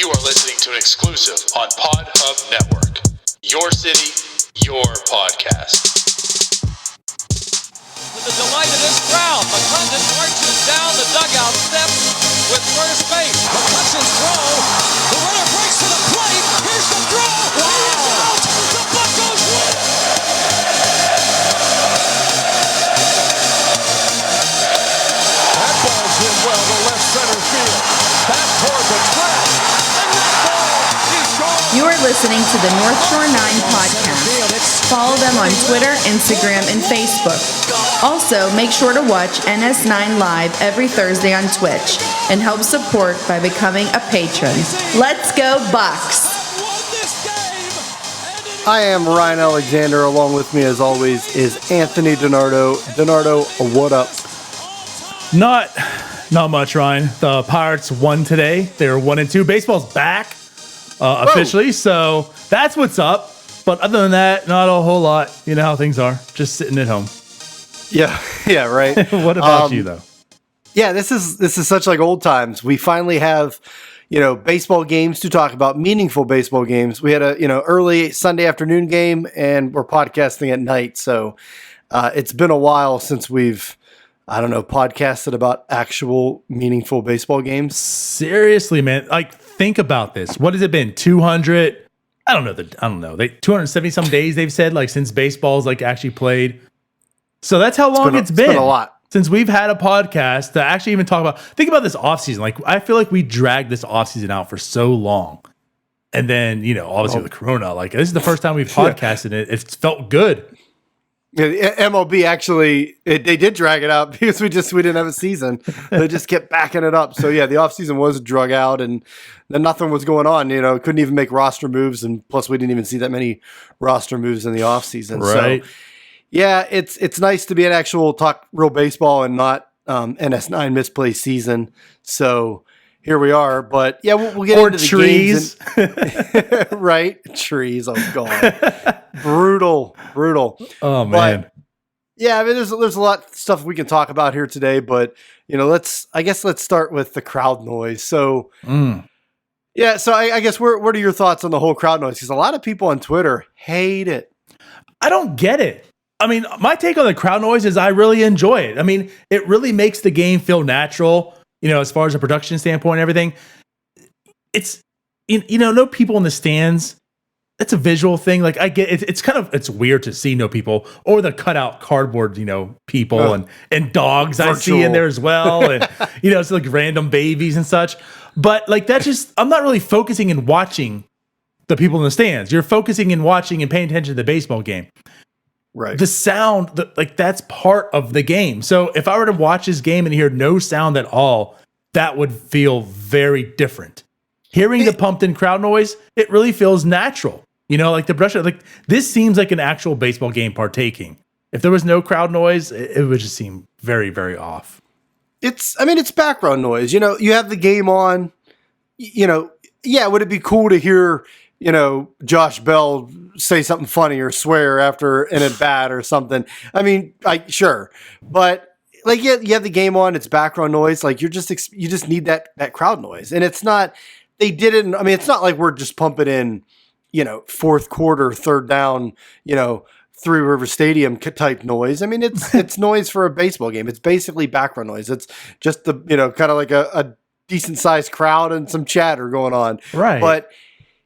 You are listening to an exclusive on Pod Hub Network. Your city, your podcast. To the delight of this crowd, McClendon marches down the dugout steps with first base. McCutcheon's throw. The runner breaks to the plate. Here's the throw. He's out. The Buccos win. That ball's in well to left center field. Back toward the track. And that ball is gone. You are listening to the North Shore 9 podcast. Follow them on Twitter, Instagram, and Facebook. Also, make sure to watch NS9 Live every Thursday on Twitch and help support by becoming a patron. Let's go Bucks! I am Ryan Alexander. Along with me, as always, is Anthony DiNardo. DiNardo, what up? Not much, Ryan. The Pirates won today. They're 1-2. Baseball's back officially, so that's what's up. But other than that, not a whole lot. You know how things are. Just sitting at home. Yeah, right. What about you, though? Yeah, this is such like old times. We finally have, baseball games to talk about, meaningful baseball games. We had a, early Sunday afternoon game, and we're podcasting at night. So it's been a while since we've, podcasted about actual meaningful baseball games. Seriously, man. Like, think about this. What has it been? 200? I don't know. 270 some days they've said, like, since baseball's like actually played. So that's how long it's been a lot since we've had a podcast to actually even talk about. Think about this offseason. Like, I feel like we dragged this offseason out for so long. And then, obviously with Corona, like, this is the first time we've podcasted it. It's felt good. Yeah, MLB actually, they did drag it out because we didn't have a season. They just kept backing it up. So yeah, the offseason was drug out and then nothing was going on. Couldn't even make roster moves. And plus we didn't even see that many roster moves in the offseason. Right. So yeah, it's nice to be an actual talk real baseball and not NS9 misplay season. So here we are, but yeah, we'll get into the trees. Games and, right? Trees. Oh God, brutal. Oh man. But, yeah, I mean, there's a lot of stuff we can talk about here today, but let's start with the crowd noise. So yeah, so I guess what are your thoughts on the whole crowd noise? Because a lot of people on Twitter hate it. I don't get it. I mean, my take on the crowd noise is I really enjoy it. I mean, it really makes the game feel natural, as far as a production standpoint and everything. It's, no people in the stands. It's a visual thing. Like, I get it. It's weird to see no people or the cutout cardboard, people and dogs virtual. I see in there as well. And, it's like random babies and such. But like, I'm not really focusing and watching the people in the stands. You're focusing and watching and paying attention to the baseball game. Right. The sound, that's part of the game. So if I were to watch this game and hear no sound at all, that would feel very different. Hearing the pumped in crowd noise, it really feels natural. Like the brush, like this seems like an actual baseball game partaking. If there was no crowd noise, it would just seem very, very off. It's background noise. You have the game on, yeah, would it be cool to hear, Josh Bell say something funny or swear after an at bat or something? I mean, sure. But like, you have the game on, it's background noise. Like you just need that crowd noise. And it's not, they didn't, it's not like we're just pumping in, fourth quarter, third down, Three River Stadium type noise. I mean, it's noise for a baseball game. It's basically background noise. It's just the, kind of like a decent sized crowd and some chatter going on. Right. But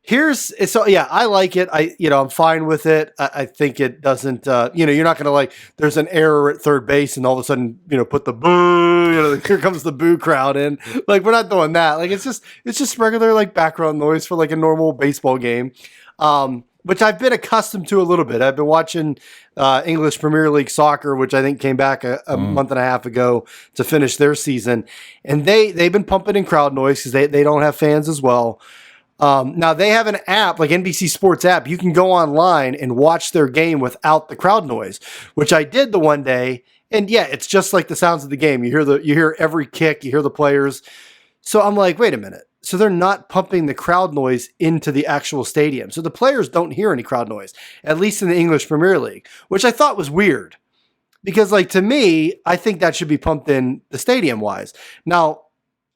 I like it. I'm fine with it. I think it doesn't, you're not going to like, there's an error at third base and all of a sudden, put the boo, here comes the boo crowd in. Like, we're not doing that. Like, it's just regular, like, background noise for like a normal baseball game. Which I've been accustomed to a little bit. I've been watching English Premier League soccer, which I think came back a month and a half ago to finish their season. And they've been pumping in crowd noise because they don't have fans as well. Now they have an app, like NBC Sports app. You can go online and watch their game without the crowd noise, which I did the one day. And yeah, it's just like the sounds of the game. You hear every kick, you hear the players. So I'm like, wait a minute. So they're not pumping the crowd noise into the actual stadium. So the players don't hear any crowd noise, at least in the English Premier League, which I thought was weird because, like, to me, I think that should be pumped in the stadium wise. Now,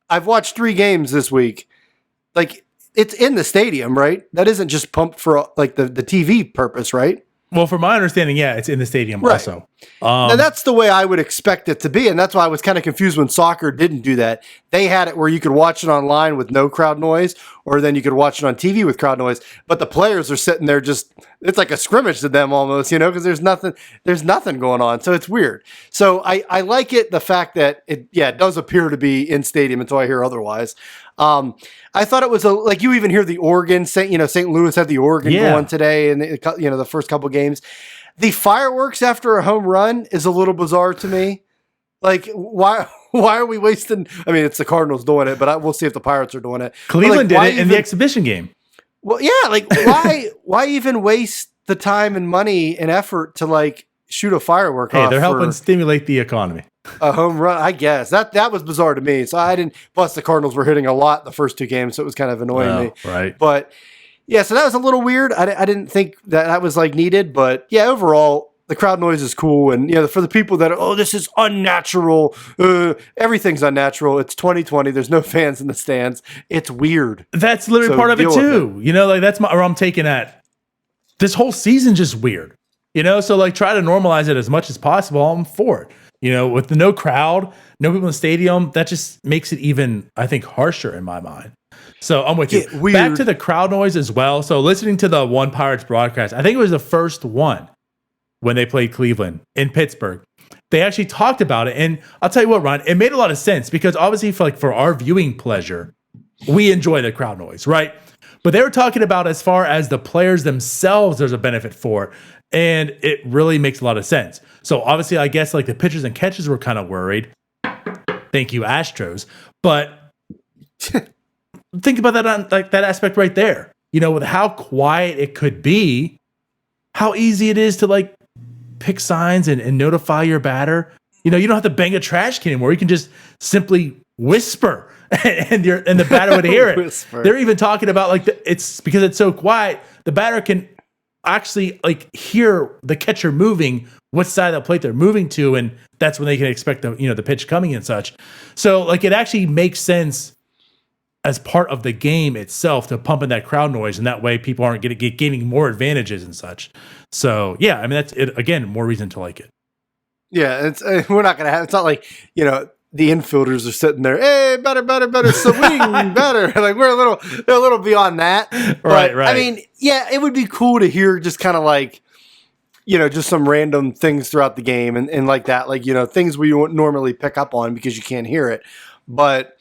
I've watched 3 games this week. Like, it's in the stadium, right? That isn't just pumped for like the TV purpose, right? Well, from my understanding, yeah, it's in the stadium also. Now that's the way I would expect it to be, and that's why I was kind of confused when soccer didn't do that. They had it where you could watch it online with no crowd noise, or then you could watch it on TV with crowd noise. But the players are sitting there it's like a scrimmage to them almost, because there's nothing going on. So it's weird. So I like it, the fact that it does appear to be in stadium until I hear otherwise. I thought it was like you even hear the organ. St. Louis had the organ going today, and the first couple games. The fireworks after a home run is a little bizarre to me. Like, why are we wasting? I mean, it's the Cardinals doing it, but we'll see if the Pirates are doing it. Cleveland did it in the exhibition game. Well, yeah, like why even waste the time and money and effort to like shoot a firework off? Hey, they're helping stimulate the economy. A home run, I guess. That was bizarre to me. So I didn't. Plus, the Cardinals were hitting a lot the first two games, so it was kind of annoying me. Right. But yeah, so that was a little weird. I didn't think that was like needed, but yeah, overall, the crowd noise is cool. And for the people that are, this is unnatural. Everything's unnatural. It's 2020. There's no fans in the stands. It's weird. That's literally part of it too. Like that's where I'm taking at. This whole season just weird. So like try to normalize it as much as possible. I'm for it. With the no crowd, no people in the stadium, that just makes it even, I think, harsher in my mind. So I'm with you. Weird. Back to the crowd noise as well. So listening to the One Pirates broadcast, I think it was the first one when they played Cleveland in Pittsburgh. They actually talked about it. And I'll tell you what, Ron, it made a lot of sense because obviously for our viewing pleasure, we enjoy the crowd noise, right? But they were talking about as far as the players themselves, there's a benefit for. And it really makes a lot of sense. So obviously, I guess like the pitchers and catchers were kind of worried. Thank you, Astros. But think about that on like that aspect right there. With how quiet it could be, how easy it is to like pick signs and notify your batter. You don't have to bang a trash can anymore. You can just simply whisper and the batter would hear it. They're even talking about like it's because it's so quiet, the batter can actually like hear the catcher moving, what side of the plate they're moving to, and that's when they can expect the pitch coming and such. So like it actually makes sense as part of the game itself to pump in that crowd noise, and that way people aren't gaining more advantages and such. So yeah, I mean that's it. Again, more reason to like it. Yeah, we're not gonna have. It's not like the infielders are sitting there. Hey, better, swing, better. Like we're a little beyond that. But, right. I mean, yeah, it would be cool to hear just kind of like, just some random things throughout the game and like that, like things we wouldn't normally pick up on because you can't hear it. But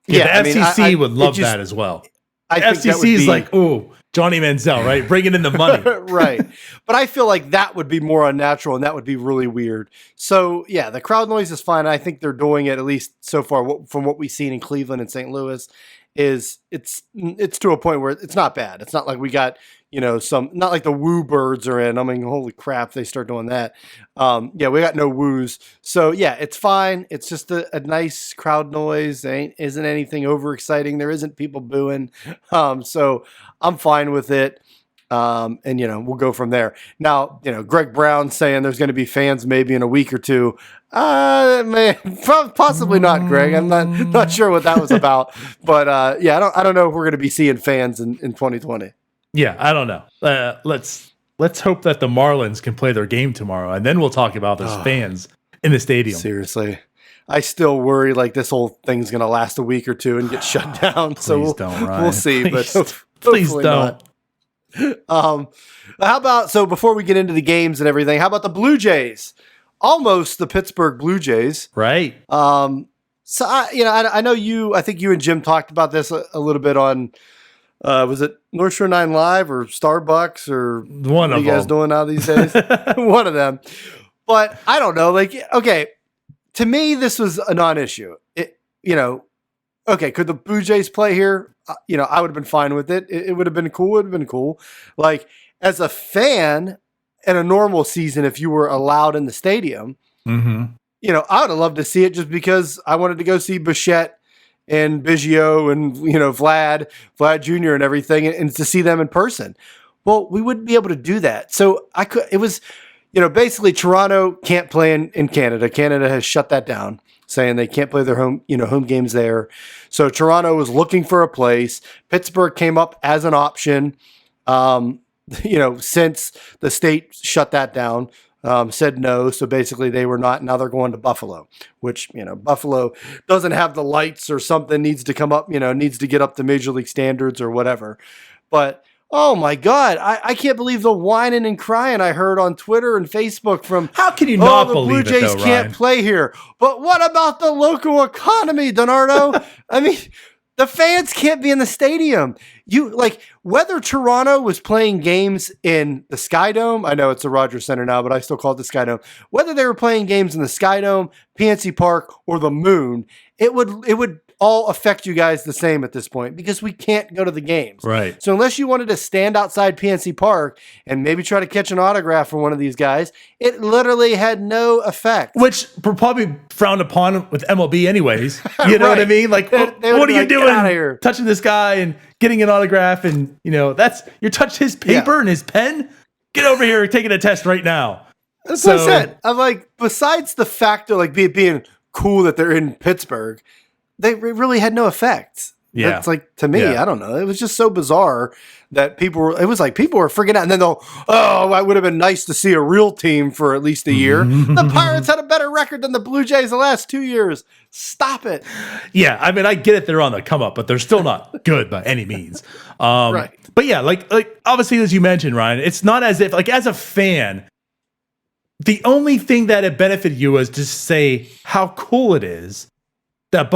yeah, the FCC would love that as well. I think FCC is like, ooh, Johnny Manziel, right? Bringing in the money. Right. But I feel like that would be more unnatural and that would be really weird. So, yeah, the crowd noise is fine. I think they're doing it, at least so far, from what we've seen in Cleveland and St. Louis, is it's to a point where it's not bad. It's not like we got, not like the woo birds are in. I mean, holy crap, they start doing that. We got no woos. So, yeah, it's fine. It's just a nice crowd noise. Isn't anything overexciting. There isn't people booing. So I'm fine with it. And we'll go from there. Now, Greg Brown saying there's going to be fans maybe in a week or two. Man, possibly not, Greg. I'm not sure what that was about. But I don't know if we're going to be seeing fans in 2020. Yeah, I don't know. Let's hope that the Marlins can play their game tomorrow, and then we'll talk about those fans in the stadium. Seriously. I still worry like this whole thing's going to last a week or two and get shut down. So we'll see. Please don't. How about, so before we get into the games and everything, how about the Blue Jays? Almost the Pittsburgh Blue Jays. Right. So I know I think you and Jim talked about this a little bit on, was it North Shore 9 Live or Starbucks or one of them? You guys doing now these days? One of them. But I don't know. Like, okay, to me, this was a non-issue. Okay, could the Blue Jays play here? I would have been fine with it. It would have been cool. It would have been cool. Like, as a fan in a normal season, if you were allowed in the stadium, I would have loved to see it just because I wanted to go see Bichette and Biggio and, Vlad Jr. and everything and to see them in person. Well, we wouldn't be able to do that. So it was, basically Toronto can't play in Canada. Canada has shut that down. saying they can't play their home games there. So Toronto was looking for a place. Pittsburgh came up as an option, since the state shut that down. Said no, so basically they were not. Now they're going to Buffalo, which Buffalo doesn't have the lights or something, needs to come up, needs to get up to major league standards or whatever. But oh my God, I can't believe the whining and crying I heard on Twitter and Facebook from how can you not the believe Blue Jays it, though, can't Ryan? play here. But what about the local economy, Donardo? I mean, the fans can't be in the stadium. Whether Toronto was playing games in the Sky Dome, I know it's the Rogers Center now, but I still call it the Sky Dome. Whether they were playing games in the Sky Dome, PNC Park, or the Moon, it would all affect you guys the same at this point because we can't go to the games. Right. So unless you wanted to stand outside PNC Park and maybe try to catch an autograph from one of these guys, it literally had no effect. Which probably frowned upon with MLB anyways. You know Right. what I mean? Like, They would what be are you like, "Get doing outta here." touching this guy and getting an autograph? And, you're touching his paper and his pen? Get over here and taking a test right now. That's what I said. I'm like, besides the fact of being cool that they're in Pittsburgh, they really had no effect. Yeah. That's to me, Yeah. I don't know. It was just so bizarre that people were freaking out. And then it would have been nice to see a real team for at least a year. The Pirates had a better record than the Blue Jays the last 2 years. Stop it. Yeah, I mean, I get it. They're on the come up, but they're still not good by any means. Right. But yeah, like obviously, as you mentioned, Ryan, it's not as if, as a fan, the only thing that it benefited you was to say how cool it is that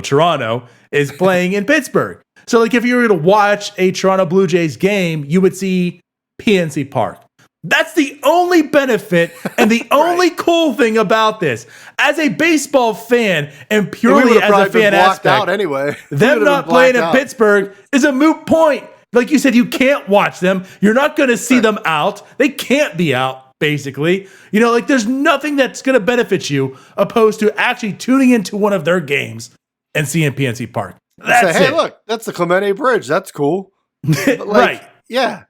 Toronto is playing in Pittsburgh. So if you were to watch a Toronto Blue Jays game, you would see PNC Park. That's the only benefit and the only cool thing about this. As a baseball fan and purely as a fan aspect, out anyway. them not playing in Pittsburgh is a moot point. Like you said, you can't watch them. You're not going to see them out. They can't be out. Basically, there's nothing that's going to benefit you opposed to actually tuning into one of their games and seeing PNC Park. That's hey, it. look, that's the Clemente Bridge. That's cool. But Right. Yeah.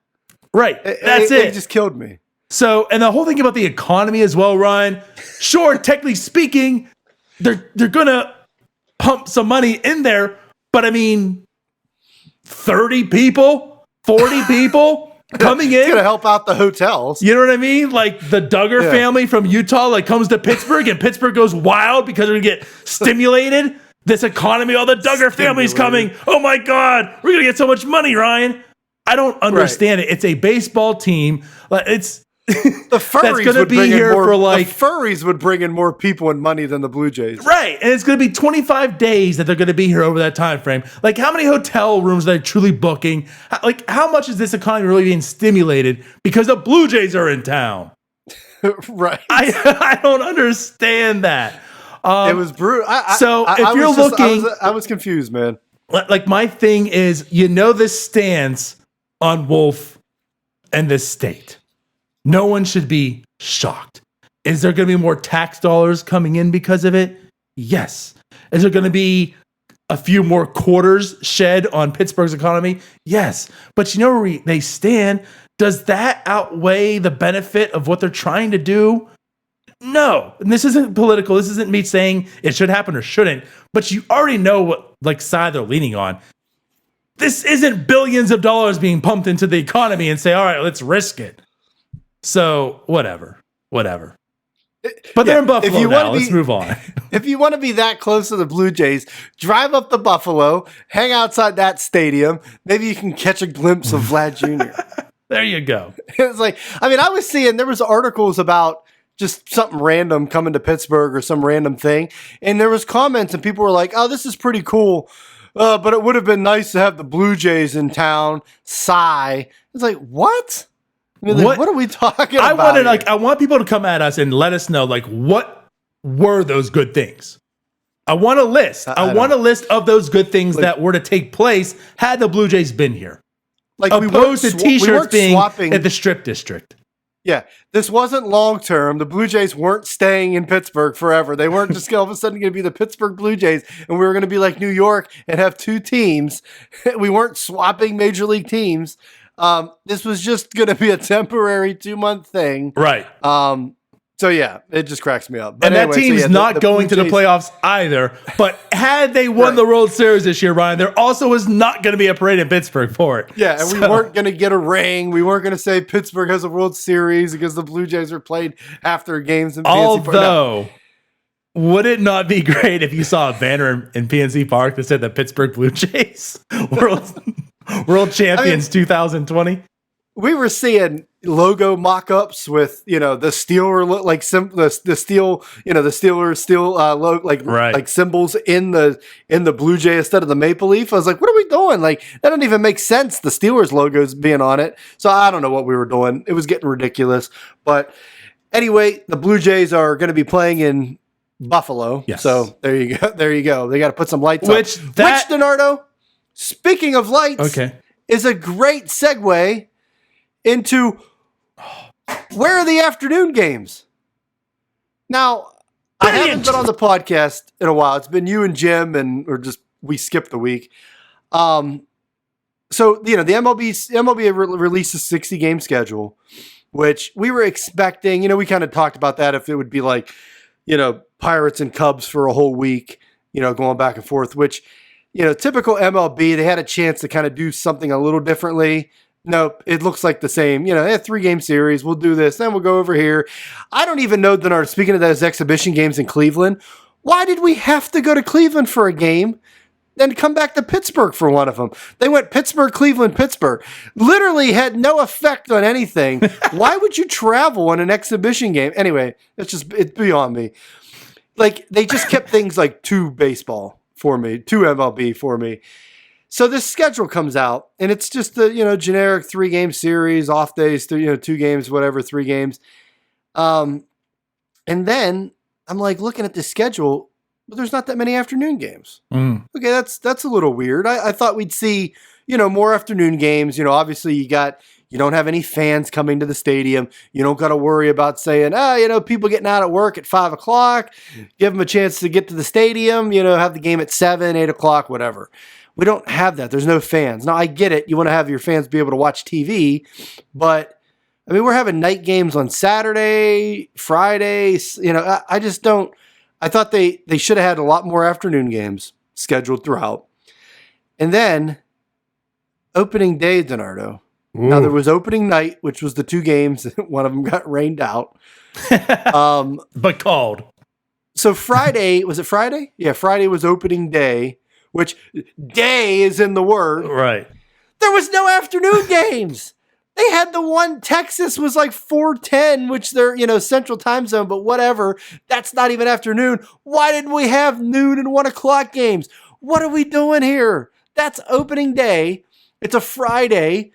Right. That's it. It just killed me. So, and the whole thing about the economy as well, Ryan, sure, technically speaking, they're going to pump some money in there, but I mean, 30 people, 40 people coming in. It's going to help out the hotels. You know what I mean? Like the Duggar family from Utah comes to Pittsburgh and Pittsburgh goes wild because they're going to get stimulated. This economy, all the Duggar family's coming. Oh my God, we're going to get so much money, Ryan. I don't understand it. It's a baseball team. It's the furries that's going to be here for the furries would bring in more people and money than the Blue Jays. Right. And it's going to be 25 days that they're going to be here over that time frame. How many hotel rooms are they truly booking? How much is this economy really being stimulated because the Blue Jays are in town? Right. I don't understand that. It was brutal. I was confused, man. My thing is, this stance on Wolf and this state. No one should be shocked. Is there going to be more tax dollars coming in because of it? Yes. Is there going to be a few more quarters shed on Pittsburgh's economy? Yes. But where they stand? Does that outweigh the benefit of what they're trying to do? No. And this isn't political. This isn't me saying it should happen or shouldn't. But you already know what side they're leaning on. This isn't billions of dollars being pumped into the economy and say, all right, let's risk it. So whatever. But they're in Buffalo now. Let's move on. If you want to be that close to the Blue Jays, drive up to Buffalo, hang outside that stadium. Maybe you can catch a glimpse of Vlad Jr. There you go. It's I was seeing there was articles about just something random coming to Pittsburgh or some random thing, and there was comments and people were like, "Oh, this is pretty cool." But it would have been nice to have the Blue Jays in town. Sigh. It's what? I mean, what are we talking about? I want people to come at us and let us know, what were those good things? I want a list. I want a list of those good things that were to take place had the Blue Jays been here. Opposed to T-shirts being at the Strip District. Yeah, this wasn't long term. The Blue Jays weren't staying in Pittsburgh forever. They weren't just all of a sudden going to be the Pittsburgh Blue Jays, and we were going to be like New York and have two teams. We weren't swapping major league teams. This was just going to be a temporary 2-month thing. Right. So yeah, it just cracks me up. But And anyway, that team's not going to the playoffs either. But had they won the World Series this year, Ryan, there also was not going to be a parade in Pittsburgh for it. Yeah, and we weren't going to get a ring. We weren't going to say Pittsburgh has a World Series because the Blue Jays were played after games in PNC Park. Although, would it not be great if you saw a banner in PNC Park that said the Pittsburgh Blue Jays World Champions 2020? We were seeing logo mock-ups with, the Steeler look like the steel, the Steelers steel like symbols in the Blue Jay instead of the maple leaf. I was like, what are we doing? Like, that doesn't even make sense. The Steelers logos being on it. So I don't know what we were doing. It was getting ridiculous. But anyway, the Blue Jays are going to be playing in Buffalo. Yes. So there you go. There you go. They got to put some lights on. Which, Donardo, speaking of lights, is a great segue into where are the afternoon games? Now, I haven't been on the podcast in a while. It's been you and Jim, we skipped the week. So, the MLB released a 60-game schedule, which we were expecting. We kind of talked about that if it would be like, Pirates and Cubs for a whole week, going back and forth, which, typical MLB, they had a chance to kind of do something a little differently. Nope, it looks like the same. They have 3-game series. We'll do this, then we'll go over here. I don't even know, Denard, speaking of those exhibition games in Cleveland, why did we have to go to Cleveland for a game, then come back to Pittsburgh for one of them? They went Pittsburgh, Cleveland, Pittsburgh. Literally had no effect on anything. Why would you travel on an exhibition game? Anyway, it's beyond me. Like, they just kept things like too baseball for me, too MLB for me. So this schedule comes out, and it's just the generic 3-game series, off days, 2 games, whatever, 3 games. And then I'm like looking at the schedule, but there's not that many afternoon games. Okay, that's a little weird. I thought we'd see more afternoon games. Obviously you don't have any fans coming to the stadium. You don't got to worry about saying, people getting out at work at 5:00. Give them a chance to get to the stadium. Have the game at 7, 8 o'clock, whatever. We don't have that. There's no fans. Now, I get it. You want to have your fans be able to watch TV, but, we're having night games on Saturday, Fridays. I just don't. I thought they should have had a lot more afternoon games scheduled throughout. And then, opening day, Donardo. Ooh. Now, there was opening night, which was the 2 games. One of them got rained out. But called. So Friday, was it Friday? Yeah, Friday was opening day. Which day is in the word. Right. There was no afternoon games. They had the one, Texas was like 4:10, which they're, central time zone, but whatever. That's not even afternoon. Why didn't we have noon and 1 o'clock games? What are we doing here? That's opening day. It's a Friday.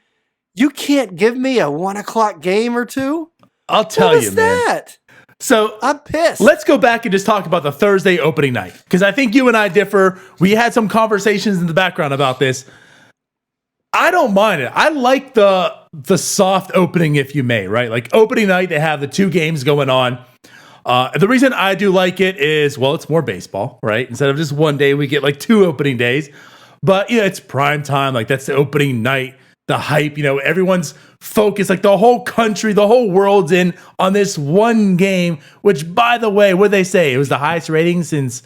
You can't give me a 1 o'clock game or 2? I'll tell you, man. What is that? So I'm pissed. Let's go back and just talk about the Thursday opening night, because I think you and I differ. We had some conversations in the background about this. I don't mind it. I like the soft opening, if you may, right? Like opening night, they have the 2 games going on. The reason I do like it is, it's more baseball, right? Instead of just one day, we get like 2 opening days. But it's prime time. Like that's the opening night. The hype, everyone's focused, like the whole country, the whole world's in on this one game, which, by the way, what did they say? It was the highest rating since,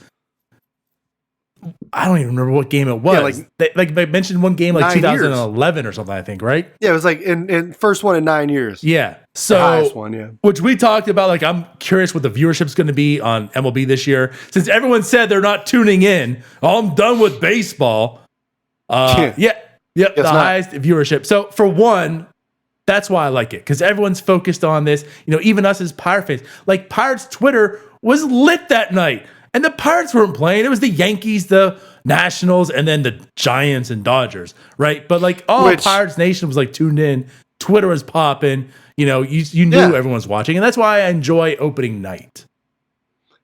I don't even remember what game it was. Yeah, they mentioned one game like 2011 or something, I think, right? Yeah, it was like in first one in 9 years. Yeah. So, the highest one, yeah. Which we talked about, like, I'm curious what the viewership's going to be on MLB this year. Since everyone said they're not tuning in, I'm done with baseball. Yep, the highest viewership. So for one, that's why I like it, because everyone's focused on this. Even us as Pirate fans, like Pirates Twitter was lit that night, and the Pirates weren't playing. It was the Yankees, the Nationals, and then the Giants and Dodgers, right? But like Pirates Nation was like tuned in. Twitter was popping. You knew everyone was watching, and that's why I enjoy opening night.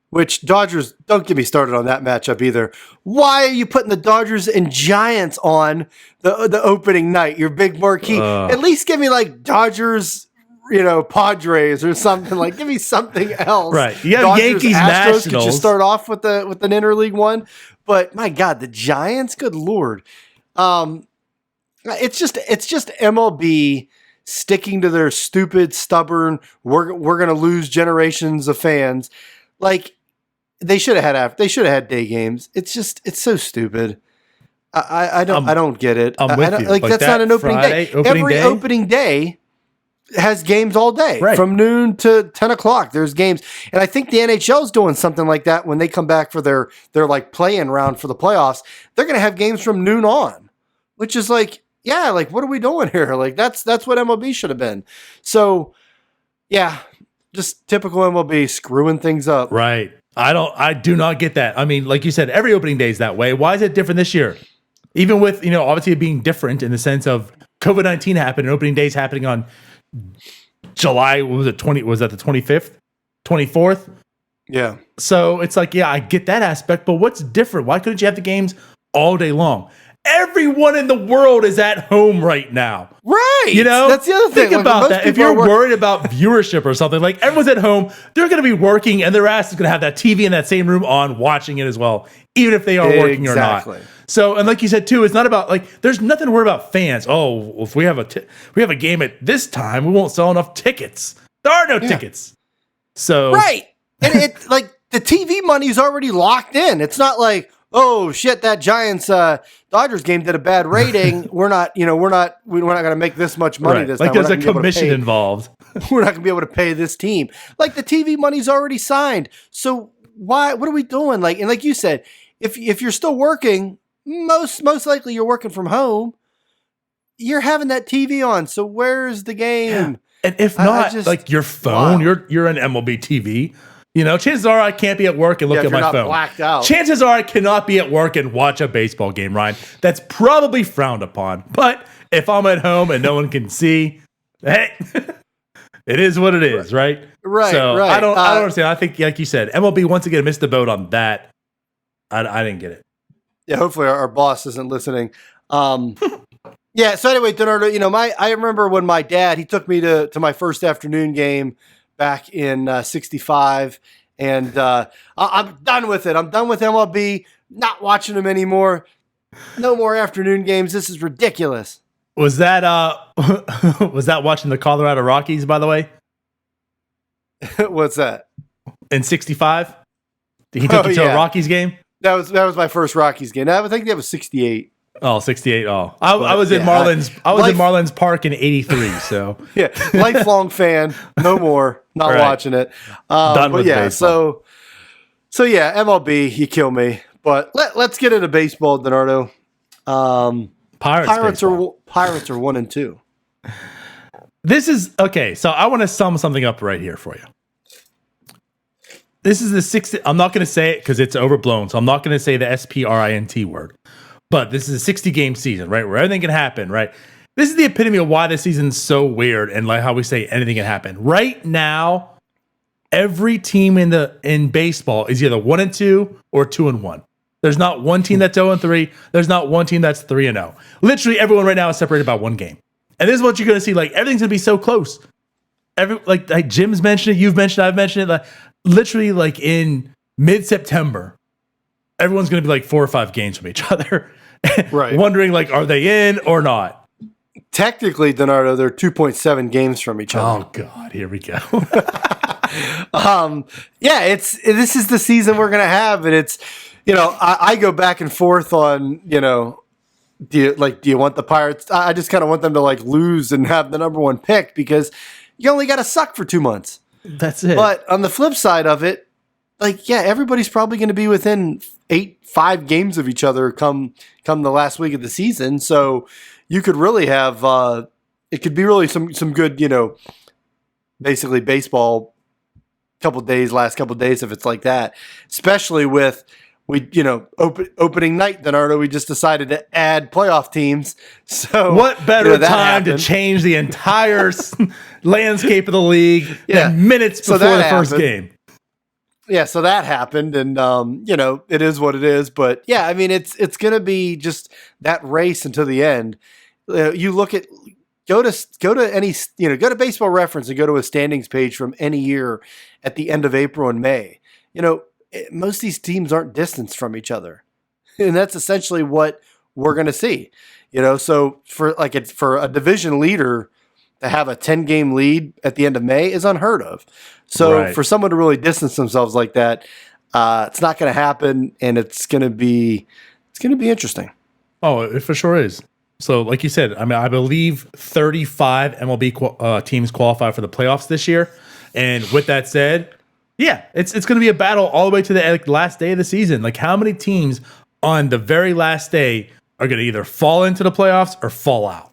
Which Dodgers, don't get me started on that matchup either. Why are you putting the Dodgers and Giants on the opening night? Your big marquee. At least give me like Dodgers, Padres or something. Like, give me something else. Right. You have Dodgers, Yankees, Astros, Nationals. Could you start off with an interleague one? But my God, the Giants. Good Lord. It's just MLB sticking to their stupid, stubborn, we're going to lose generations of fans. Like, they should have had day games. It's so stupid. I don't get it. I'm with you. Like, that's not an opening day. Every opening day has games all day, from noon to 10 o'clock. There's games. And I think the NHL is doing something like that when they come back for their like play-in round for the playoffs. They're going to have games from noon on, which is like, yeah, like, what are we doing here? Like, that's what MLB should have been. So, yeah, just typical MLB screwing things up. Right. I do not get that. I mean, like you said, every opening day is that way. Why is it different this year? Even with, obviously it being different in the sense of COVID-19 happened and opening days happening on July, was that the 25th, 24th? Yeah. So it's like, yeah, I get that aspect, but what's different? Why couldn't you have the games all day long? Everyone in the world is at home right now. Right. That's the other thing. Think about that. If you're worried about viewership or something, like everyone's at home, they're going to be working and their ass is going to have that TV in that same room on watching it as well, even if they are working or not. So, and like you said too, it's not about like, there's nothing to worry about fans. Oh, if we have a game at this time, we won't sell enough tickets. There are no tickets. So. Right. And it like the TV money is already locked in. It's not like, oh shit, that Giants Dodgers game did a bad rating. We're not going to make this much money this time. Like there's a commission involved. We're not going to be able to pay this team. Like the TV money's already signed. So what are we doing? Like, and like you said, if you're still working, most likely you're working from home. You're having that TV on. So where's the game? Yeah. And if not, like your phone, you're an MLB TV. Chances are I can't be at work and look at my phone. Blacked out. Chances are I cannot be at work and watch a baseball game, Ryan. That's probably frowned upon. But if I'm at home and no one can see, hey, it is what it is, right? Right. So right. I don't understand. I think, like you said, MLB once again missed the boat on that. I didn't get it. Yeah, hopefully our boss isn't listening. Yeah. So anyway, Donardo, I remember when my dad, he took me to my first afternoon game back in 65, and I'm done with it. I'm done with MLB, not watching them anymore. No more afternoon games. This is ridiculous. Was that watching the Colorado Rockies, by the way? What's that? In 65? He took you to a Rockies game? That was my first Rockies game. I think that was 68. Oh, 68. Oh, I was in Marlins. I was in Marlins Park in 83. So yeah, lifelong fan. No more. Not watching it. Done with baseball. So yeah, MLB, you kill me. But let's get into baseball, Donardo. Pirates are 1-2. This is okay. So I want to sum something up right here for you. This is the 60. I'm not going to say it because it's overblown. So I'm not going to say the SPRINT word. But this is a 60-game season, right? Where everything can happen, right? This is the epitome of why this season's so weird and like how we say anything can happen. Right now, every team in baseball is either 1-2 or 2-1. There's not one team that's 0-3. There's not one team that's 3-0. Literally, everyone right now is separated by one game. And this is what you're going to see. Like everything's going to be so close. Like Jim's mentioned it, you've mentioned it, I've mentioned it. Like literally, like in mid-September, everyone's going to be like 4 or 5 games from each other. Right. Wondering, like, are they in or not? Technically, Donardo, they're 2.7 games from each other. Oh, God. Here we go. This is the season we're going to have. And it's, I go back and forth on, do you want the Pirates? I just kind of want them to, like, lose and have the number 1 pick because you only got to suck for 2 months. That's it. But on the flip side of it, like, yeah, everybody's probably going to be within 5 games of each other come the last week of the season. So you could really have it could be really some good, basically baseball last couple days if it's like that. Especially with opening night, Donardo, we just decided to add playoff teams. So what better time to change the entire landscape of the league than minutes before the first game? Yeah, so that happened, and it is what it is. But yeah, I mean, it's going to be just that race until the end. You look at go to Baseball Reference and go to a standings page from any year at the end of April and May. Most of these teams aren't distanced from each other, and that's essentially what we're going to see. So for a division leader, to have a 10-game lead at the end of May is unheard of. So for someone to really distance themselves like that, it's not going to happen, and it's going to be interesting. Oh, it for sure is. So, like you said, I mean, I believe 35 MLB teams qualify for the playoffs this year. And with that said, yeah, it's going to be a battle all the way to the last day of the season. Like, how many teams on the very last day are going to either fall into the playoffs or fall out?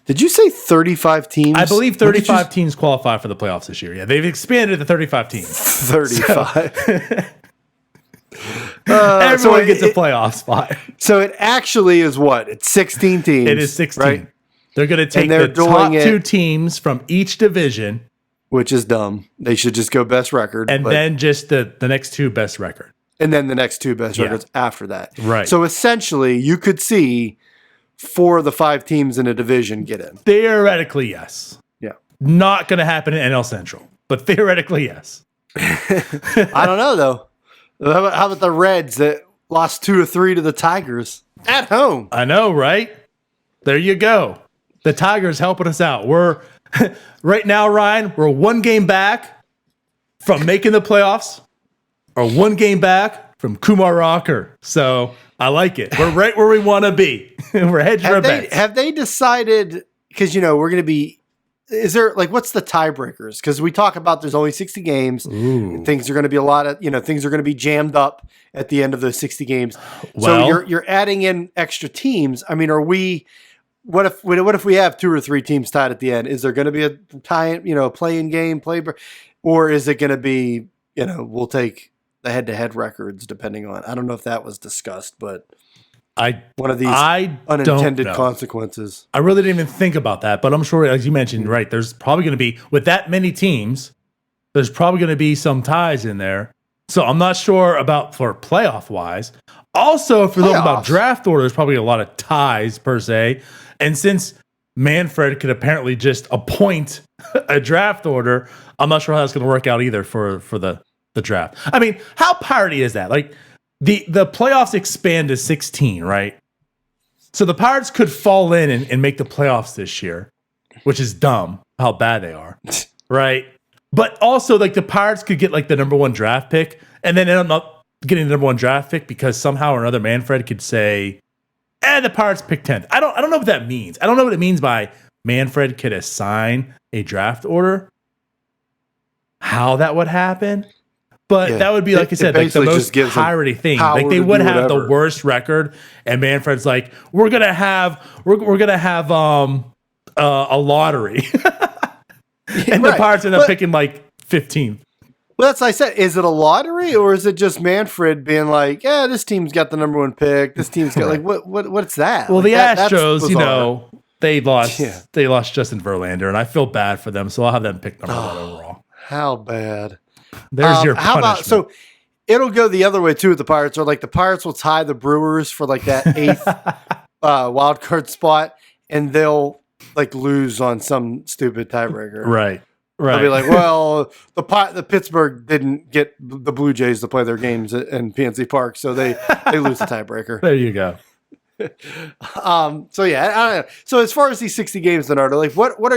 Did you say 35 teams? I believe 35 teams qualify for the playoffs this year. Yeah, they've expanded to 35 teams. 35. Everyone gets a playoff spot. So it actually is what? It's 16 teams. It is 16. Right? They're going to take the top 2 teams from each division. Which is dumb. They should just go best record. And then just the next 2 best record. And then the next 2 best records after that. Right. So essentially, you could see 4 of the 5 teams in a division get in. Theoretically, yes. Yeah. Not going to happen in NL Central, but theoretically, yes. I don't know, though. How about the Reds that lost 2 or 3 to the Tigers at home? I know, right? There you go. The Tigers helping us out. We're right now, Ryan, we're 1 game back from making the playoffs, or 1 game back from Kumar Rocker. So I like it. We're right where we want to be. We're hedging our bets. Have they decided, because, we're going to be, is there, what's the tiebreakers? Because we talk about there's only 60 games. Things are going to be a lot of, things are going to be jammed up at the end of those 60 games. Well, so you're adding in extra teams. I mean, what if we have 2 or 3 teams tied at the end? Is there going to be a play-in game, or is it going to be, we'll take the head-to-head records depending on, I don't know if that was discussed, but one of these unintended consequences. I really didn't even think about that, but I'm sure, as you mentioned, right, there's probably going to be, with that many teams, there's probably going to be some ties in there. So I'm not sure about for playoff-wise. Also, if you're looking about draft order, there's probably a lot of ties, per se. And since Manfred could apparently just appoint a draft order, I'm not sure how that's going to work out either for the draft. I mean, how parody is that? Like, the playoffs expand to 16, right? So the Pirates could fall in and make the playoffs this year, which is dumb how bad they are, right? But also, the Pirates could get the number 1 draft pick, and then end up not getting the number 1 draft pick because somehow or another Manfred could say, the Pirates pick 10th. I don't know what that means. I don't know what it means by Manfred could assign a draft order. How that would happen. But that would be, like I said, the most piratey thing. They would have the worst record, and Manfred's like, we're gonna have a lottery, and the Pirates end up picking 15th. Well, that's what I said. Is it a lottery, or is it just Manfred being like, yeah, this team's got the number 1 pick. This team's got what's that? Well, the Astros, they lost Justin Verlander, and I feel bad for them, so I'll have them pick number 1 overall. How bad. There's your punishment. How about, so it'll go the other way too with the Pirates, or the Pirates will tie the Brewers for that 8th wild card spot, and they'll lose on some stupid tiebreaker. Right. They'll be like, well, the Pittsburgh didn't get the Blue Jays to play their games in PNC Park, so they lose the tiebreaker. There you go. So yeah, I don't know. So as far as these 60 games, Leonardo, what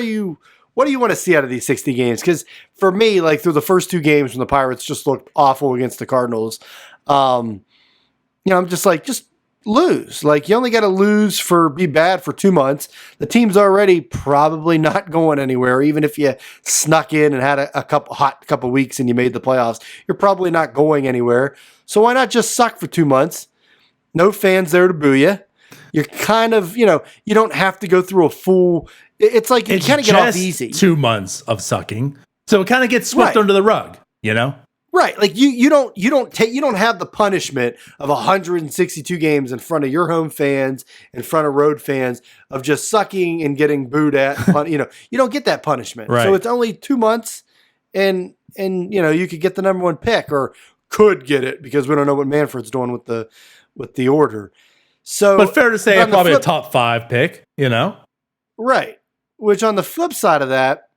do you want to see out of these 60 games? Because for me, through the first 2 games when the Pirates just looked awful against the Cardinals, I'm just just lose. You only got to be bad for 2 months. The team's already probably not going anywhere. Even if you snuck in and had a couple weeks and you made the playoffs, you're probably not going anywhere. So why not just suck for 2 months? No fans there to boo you. You're kind of, you don't have to go through a full. It's you kind of get off easy. 2 months of sucking, so it kind of gets swept under the rug, Right, you don't have the punishment of 162 games in front of your home fans, in front of road fans, of just sucking and getting booed at. You don't get that punishment. Right. So it's only 2 months, and you could get the number 1 pick, or could get it, because we don't know what Manfred's doing with the order. So, but fair to say, probably a top 5 pick. Right. Which on the flip side of that,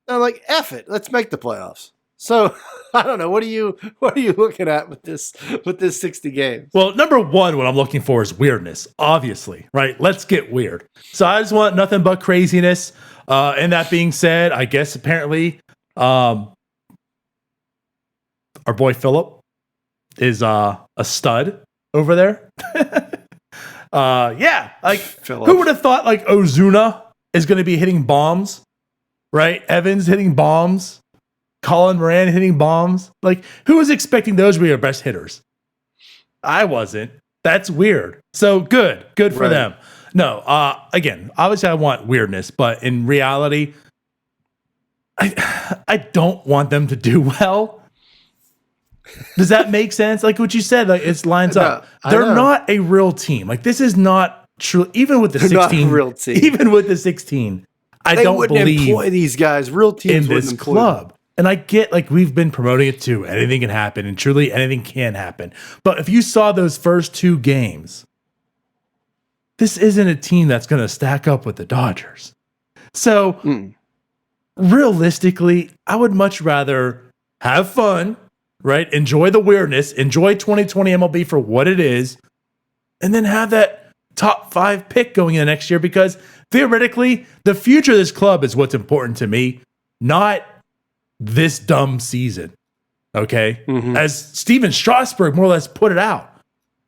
I'm like, F it, let's make the playoffs. So I don't know. What are you looking at with this 60 games? Well, number one, what I'm looking for is weirdness, obviously, right? Let's get weird. So I just want nothing but craziness. And that being said, I guess apparently our boy Philip is a stud over there. Yeah, like Phillip. Who would have thought like Ozuna is going to be hitting bombs, right? Evans hitting bombs, Colin Moran hitting bombs. Like, who was expecting those to be our best hitters? I wasn't. That's weird. So good for them. No, again, obviously I want weirdness, but in reality, I don't want them to do well. Does that make sense? Like what you said, like it lines up. They're not a real team. Like this is not true. Even with the 16, not a real team. Even with the 16, They don't wouldn't believe employ these guys. Real teams in this club. And I get like we've been promoting it too. Anything can happen, and truly anything can happen. But if you saw those first two games, this isn't a team that's going to stack up with the Dodgers. So realistically, I would much rather have fun, right? Enjoy the weirdness, enjoy 2020 MLB for what it is, and then have that top 5 pick going in next year because theoretically, the future of this club is what's important to me, not this dumb season. Okay? As Steven Strasburg more or less put it out.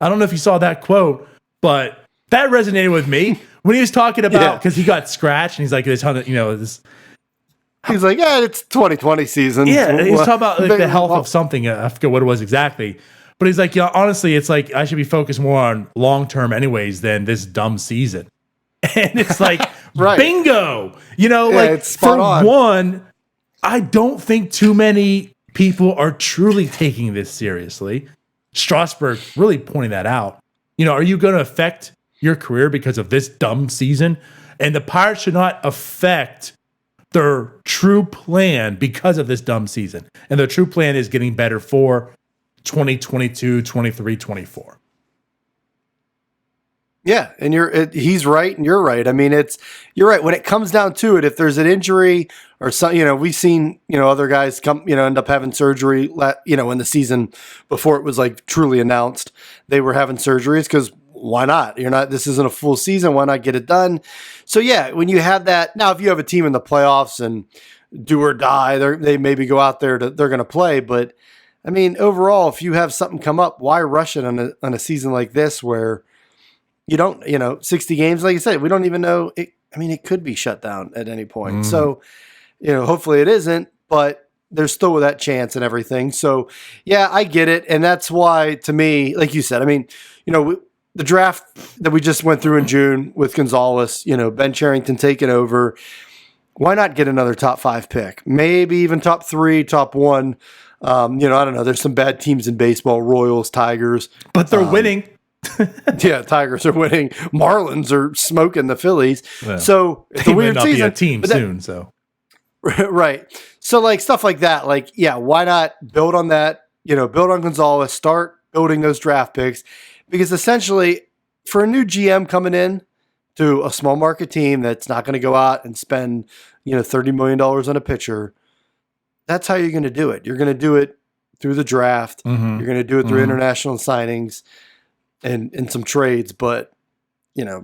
I don't know if you saw that quote, but that resonated with me when he was talking about because he got scratched and he's like, this, he's like, yeah, it's 2020 season. Yeah, he's talking about like, the health of something. I forget what it was exactly. But he's like, yeah, honestly, it's like I should be focused more on long term anyways than this dumb season. And it's like, bingo. Like it's spot on. One, I don't think too many people are truly taking this seriously. Strasburg really pointing that out. Are you going to affect your career because of this dumb season? And the Pirates should not affect their true plan because of this dumb season. And their true plan is getting better for 2022, 23, 24. Yeah, and he's right and you're right. I mean, you're right. When it comes down to it, if there's an injury or something, we've seen, other guys come, end up having surgery, in the season before it was like truly announced they were having surgeries because why not? This isn't a full season. Why not get it done? So yeah, when you have that, now if you have a team in the playoffs and do or die, they maybe go out there they're going to play. But I mean, overall, if you have something come up, why rush it on a season like this where you don't, 60 games, like you said, we don't even know. It could be shut down at any point. So, hopefully it isn't, but there's still that chance and everything. So, yeah, I get it. And that's why, to me, like you said, the draft that we just went through in June with Gonzalez, Ben Cherington taking over, why not get another top 5 pick? Maybe even top 3, top 1. I don't know. There's some bad teams in baseball, Royals, Tigers. But they're winning. Yeah, Tigers are winning. Marlins are smoking the Phillies. Well, so it's a weird season. Be a team soon. So right. So like stuff like that. Like why not build on that? Build on Gonzalez. Start building those draft picks because essentially, for a new GM coming in to a small market team that's not going to go out and spend $30 million on a pitcher, that's how you're going to do it. You're going to do it through the draft. You're going to do it through international signings. And some trades, but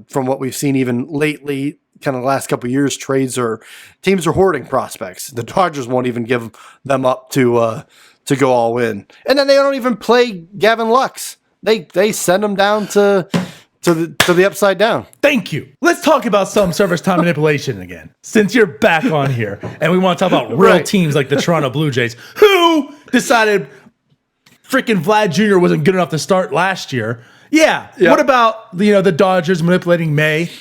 from what we've seen even lately, kind of the last couple of years, teams are hoarding prospects. The Dodgers won't even give them up to go all in, and then they don't even play Gavin Lux. They send them down to the upside down. Thank you. Let's talk about some service time manipulation again, since you're back on here, and we want to talk about real teams like the Toronto Blue Jays, who decided freaking Vlad Jr. wasn't good enough to start last year. Yeah. Yep. What about the Dodgers manipulating May,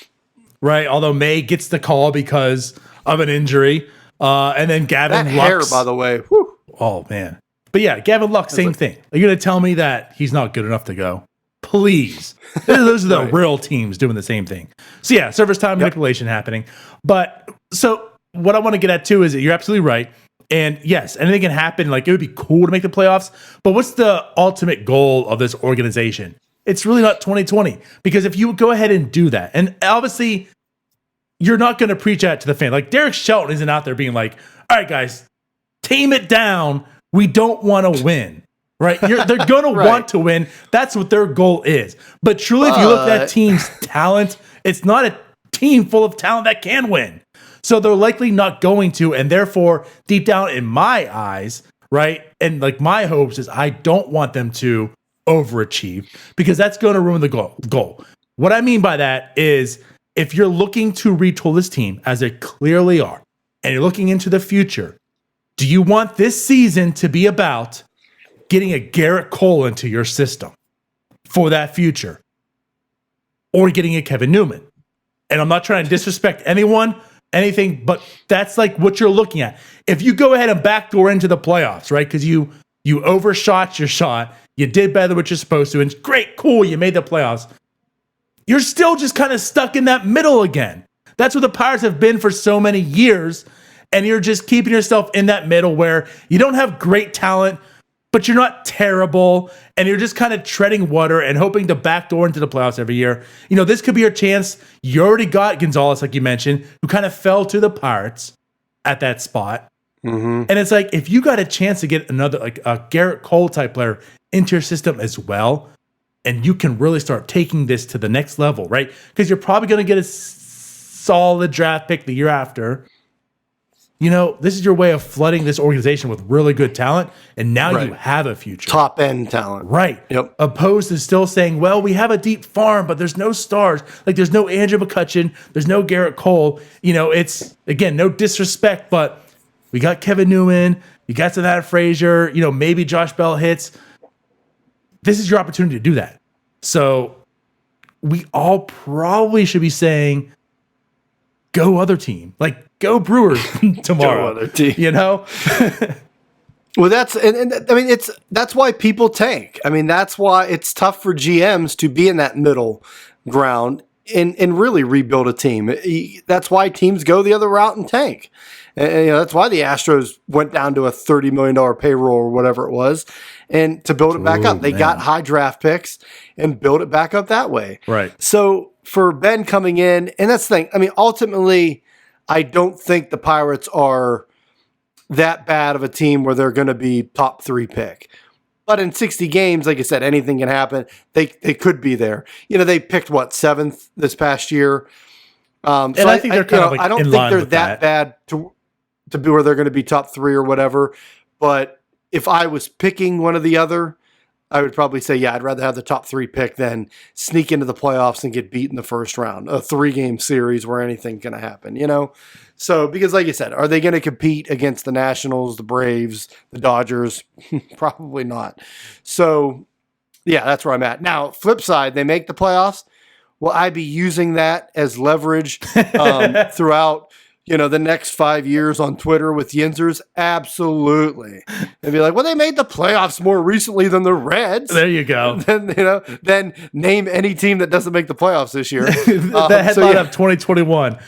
right? Although May gets the call because of an injury, and then Gavin that Lux. Hair, by the way. Whew. Oh man. But yeah, Gavin Lux, same thing. Are you going to tell me that he's not good enough to go? Please. Those are the real teams doing the same thing. So yeah, service time manipulation happening. But so what I want to get at too is that you're absolutely right. And yes, anything can happen. Like it would be cool to make the playoffs. But what's the ultimate goal of this organization? It's really not 2020 because if you go ahead and do that, and obviously you're not going to preach that to the fan. Like Derek Shelton isn't out there being like, all right, guys, tame it down. We don't want to win, right? They're going to want to win. That's what their goal is. But truly, if you look at that team's talent, it's not a team full of talent that can win. So they're likely not going to, and therefore, deep down in my eyes, right, and like my hopes is I don't want them to overachieve because that's going to ruin the goal. What I mean by that is if you're looking to retool this team, as they clearly are, and you're looking into the future, do you want this season to be about getting a Garrett Cole into your system for that future or getting a Kevin Newman? And I'm not trying to disrespect anything, but that's like what you're looking at. If you go ahead and backdoor into the playoffs, right? Because you overshot your shot, you did better than what you're supposed to, and it's great, cool, you made the playoffs. You're still just kind of stuck in that middle again. That's what the Pirates have been for so many years, and you're just keeping yourself in that middle where you don't have great talent, but you're not terrible, and you're just kind of treading water and hoping to backdoor into the playoffs every year. You know, this could be your chance. You already got Gonzalez, like you mentioned, who kind of fell to the Pirates at that spot. Mm-hmm. And it's like, if you got a chance to get another, like a Garrett Cole type player into your system as well, and you can really start taking this to the next level, right? Because you're probably going to get a solid draft pick the year after. You know, this is your way of flooding this organization with really good talent, and now you have a future. Top-end talent. Right. Yep. Opposed to still saying, well, we have a deep farm, but there's no stars. Like, there's no Andrew McCutchen. There's no Garrett Cole. You know, it's, again, no disrespect, but we got Kevin Newman. You got some that Frazier. You know, maybe Josh Bell hits. This is your opportunity to do that. So we all probably should be saying, go other team. Like, go Brewers tomorrow. Go other team. You know? Well, that's why people tank. I mean, that's why it's tough for GMs to be in that middle ground and really rebuild a team. That's why teams go the other route and tank. And you know, that's why the Astros went down to a $30 million payroll or whatever it was, and to build it back up. They got high draft picks and build it back up that way. Right. So for Ben coming in, and that's the thing. I mean, ultimately, I don't think the Pirates are that bad of a team where they're going to be top 3 pick. But in 60 games, like I said, anything can happen. They could be there. You know, they picked, 7th this past year. And so I think they're kind of like I don't in think line they're with that bad to be where they're going to be top 3 or whatever. But if I was picking one or the other, I would probably say, I'd rather have the top 3 pick than sneak into the playoffs and get beat in the first round. A 3-game series where anything's going to happen, you know? So, because like you said, are they going to compete against the Nationals, the Braves, the Dodgers? Probably not. So, yeah, that's where I'm at. Now, flip side, they make the playoffs. Will I be using that as leverage throughout, the next 5 years on Twitter with Yinzers? Absolutely. And be like, well, they made the playoffs more recently than the Reds. There you go. Then name any team that doesn't make the playoffs this year. The headline of 2021.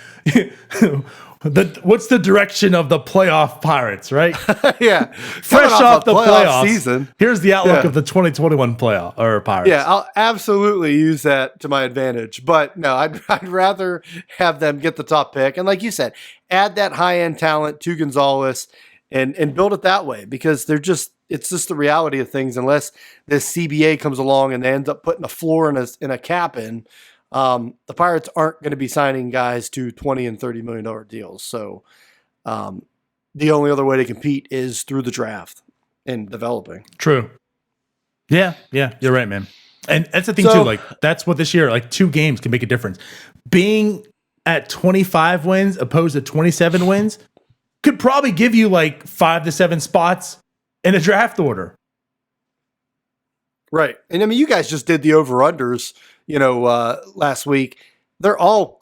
What's the direction of the playoff Pirates, right? Yeah. Fresh off the playoff season. Here's the outlook of the 2021 playoff or Pirates. Yeah, I'll absolutely use that to my advantage. But no, I'd rather have them get the top pick. And like you said, add that high-end talent to Gonzalez and build it that way, because it's just the reality of things. Unless this CBA comes along and they end up putting a floor and a cap in, the Pirates aren't going to be signing guys to $20 and $30 million deals. So the only other way to compete is through the draft and developing. True. Yeah, you're right, man. And that's the thing too. Like, that's what this year, like 2 games can make a difference. Being at 25 wins opposed to 27 wins could probably give you like 5 to 7 spots in a draft order. Right. And I mean, you guys just did the over-unders, last week. They're all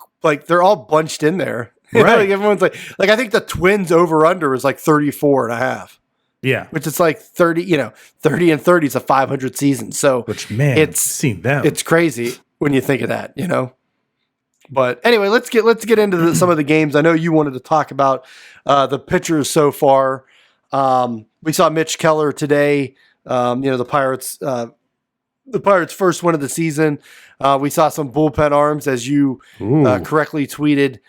bunched in there. Right. Like everyone's like I think the Twins over-under is like 34.5. Yeah. Which is like 30 and 30 is a 500 season. So which, man, it's crazy when you think of that, But anyway, let's get into some of the games. I know you wanted to talk about the pitchers so far. We saw Mitch Keller today. The Pirates' first win of the season. We saw some bullpen arms, as you correctly tweeted.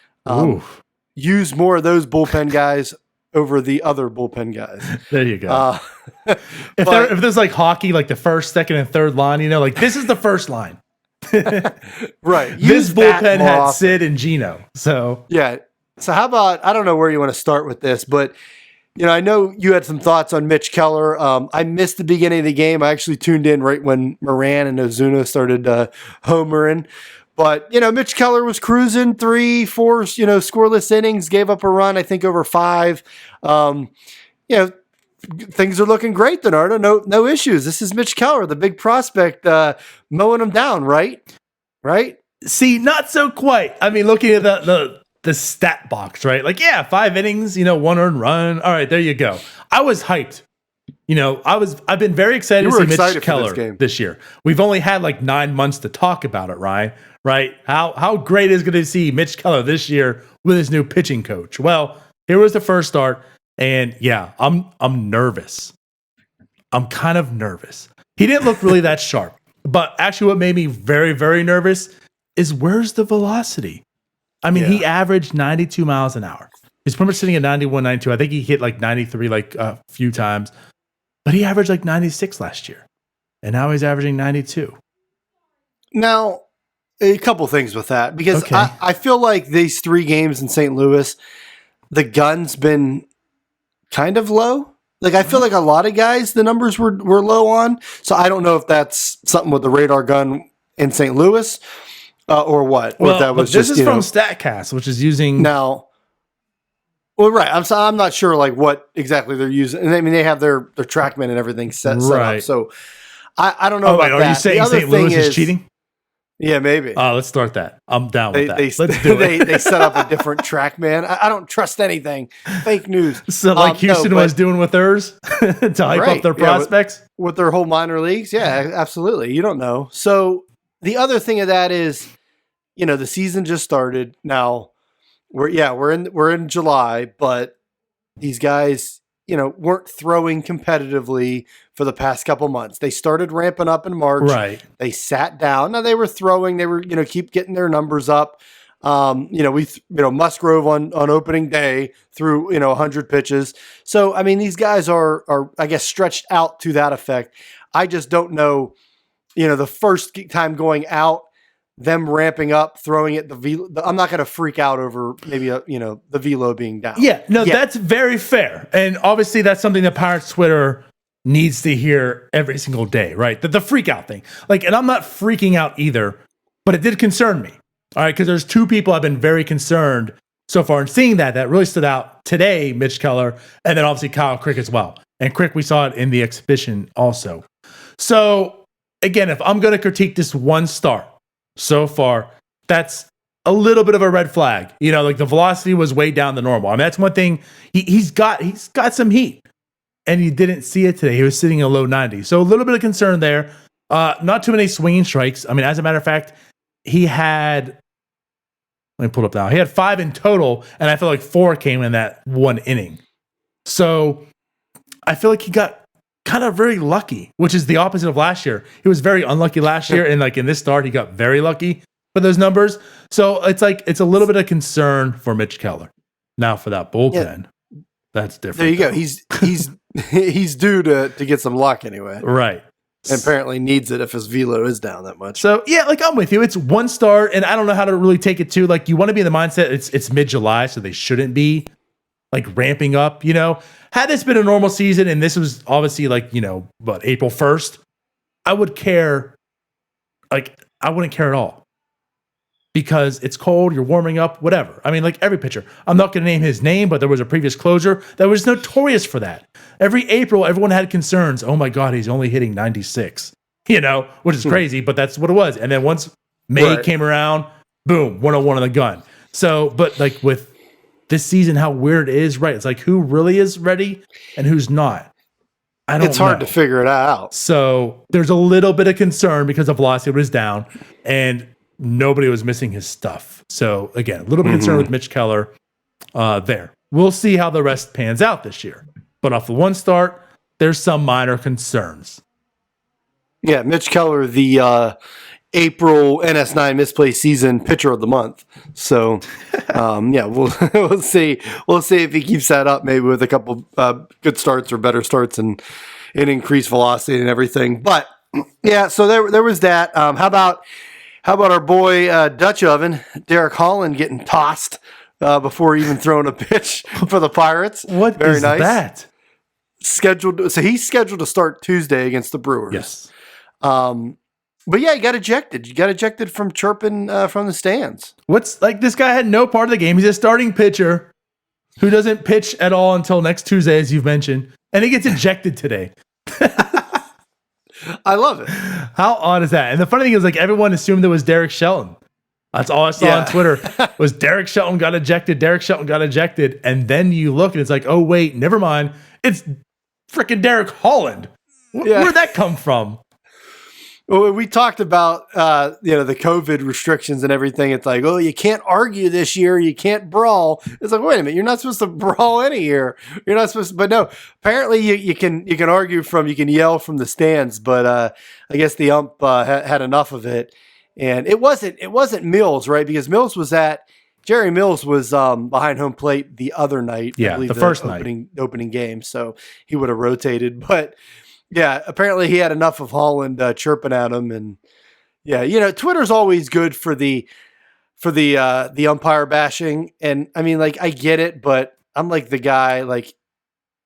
Use more of those bullpen guys over the other bullpen guys. There you go. If there's like hockey, like the first, second, and third line, like this is the first line. Right. This bullpen had Sid and Gino. So yeah. So how about, I don't know where you want to start with this, but I know you had some thoughts on Mitch Keller. I missed the beginning of the game. I actually tuned in right when Moran and Ozuna started homering. But, Mitch Keller was cruising 3, 4, scoreless innings, gave up a run, I think over 5. Things are looking great, Donardo. No issues. This is Mitch Keller, the big prospect, mowing them down, right? Right? See, not so quite. I mean, looking at the stat box, right? Like, 5 innings, 1 earned run. All right, there you go. I was hyped. I've been very excited to see Mitch Keller this year. We've only had like 9 months to talk about it, Ryan. Right? How great is it going to see Mitch Keller this year with his new pitching coach? Well, here was the first start, and I'm nervous. I'm kind of nervous. He didn't look really that sharp, but actually, what made me very, very nervous is where's the velocity? I mean, he averaged 92 miles an hour. He's pretty much sitting at 91, 92. I think he hit like 93 like a few times, but he averaged like 96 last year, and now he's averaging 92. Now, a couple things with that, because I feel like these 3 games in St. Louis, the gun's been kind of low. Like, I feel like a lot of guys, the numbers were low on. So I don't know if that's something with the radar gun in St. Louis or what. Well, or if that was this is from StatCast, which is using now. Well, right. I'm not sure like what exactly they're using. And I mean, they have their TrackMan and everything set up. So I don't know about that. Are you saying St. Louis is cheating? Yeah, maybe. Let's start that. I'm down with that. Let's do it. They set up a different TrackMan. I don't trust anything. Fake news. So like Houston was doing with theirs to hype up their prospects? With their whole minor leagues? Yeah, absolutely. You don't know. So the other thing of that is, the season just started. Now, we're in July, but these guys, weren't throwing competitively for the past couple months. They started ramping up in March. Right. They sat down. Now they were throwing. They were, keep getting their numbers up. Musgrove on opening day threw, 100 pitches. So, I mean, these guys are, I guess, stretched out to that effect. I just don't know, the first time going out, them ramping up, throwing it, I'm not going to freak out over maybe, the velo being down. Yeah, no, that's very fair. And obviously that's something that Pirates Twitter needs to hear every single day, right? The freak out thing. Like, and I'm not freaking out either, but it did concern me. All right, because there's 2 people I've been very concerned so far, and seeing that really stood out today, Mitch Keller, and then obviously Kyle Crick as well. And Crick, we saw it in the exhibition also. So, again, if I'm going to critique this one start so far, that's a little bit of a red flag. Like the velocity was way down the normal. I mean, that's one thing. He's got some heat, and you didn't see it today. He was sitting in a low 90. So a little bit of concern there. Not too many swinging strikes. I mean, as a matter of fact, he had, let me pull it up now. He had 5 in total, and I feel like 4 came in that 1 inning. So I feel like he got kind of very lucky, which is the opposite of last year. He was very unlucky last year, and like in this start, he got very lucky for those numbers. So it's a little bit of concern for Mitch Keller. Now for that bullpen, that's different. There you go. He's due to get some luck anyway. Right. And apparently needs it if his velo is down that much. So yeah, like I'm with you. It's one start, and I don't know how to really take it to. Like you want to be in the mindset it's mid-July, so they shouldn't be like ramping up, Had this been a normal season and this was obviously like, April 1st, I would care. Like, I wouldn't care at all because it's cold, you're warming up, whatever. I mean, like every pitcher. I'm not going to name his name, but there was a previous closer that was notorious for that. Every April, everyone had concerns. Oh my God, he's only hitting 96, which is crazy, but that's what it was. And then once May came around, boom, 101 on the gun. So, but like with this season, how weird it is, right? It's like who really is ready and who's not. It's hard to figure it out. So there's a little bit of concern because the velocity was down and nobody was missing his stuff. So again, a little bit concerned with Mitch Keller there. We'll see how the rest pans out this year. But off the one start, there's some minor concerns. Yeah, Mitch Keller, the April NS9 misplaced season pitcher of the month. So, we'll see. We'll see if he keeps that up, maybe with a couple good starts or better starts and increased velocity and everything. But yeah, so there was that. How about our boy Dutch Oven, Derek Holland, getting tossed before even throwing a pitch for the Pirates? What Very is nice. that? He's scheduled to start Tuesday against the Brewers. Yes. But yeah, he got ejected. You got ejected from chirping from the stands. What's like this guy had no part of the game. He's a starting pitcher who doesn't pitch at all until next Tuesday, as you've mentioned, and he gets ejected today. I love it. How odd is that? And the funny thing is, like, everyone assumed it was Derek Shelton. That's all I saw on Twitter was Derek Shelton got ejected. Derek Shelton got ejected, and then you look and it's like, oh wait, never mind. It's freaking Derek Holland. Where'd that come from? Well, we talked about the COVID restrictions and everything. It's like, oh, you can't argue this year. You can't brawl. It's like, wait a minute, you're not supposed to brawl any year. You're not supposed to. But no, apparently you can argue you can yell from the stands. But I guess the ump had enough of it, and it wasn't Mills, right? Because Jerry Mills was behind home plate the other night. Yeah, I believe the first night, opening game. So he would have rotated, but. Yeah, apparently he had enough of Holland chirping at him, and yeah, Twitter's always good for the umpire bashing, and I mean, like, I get it, but I'm the guy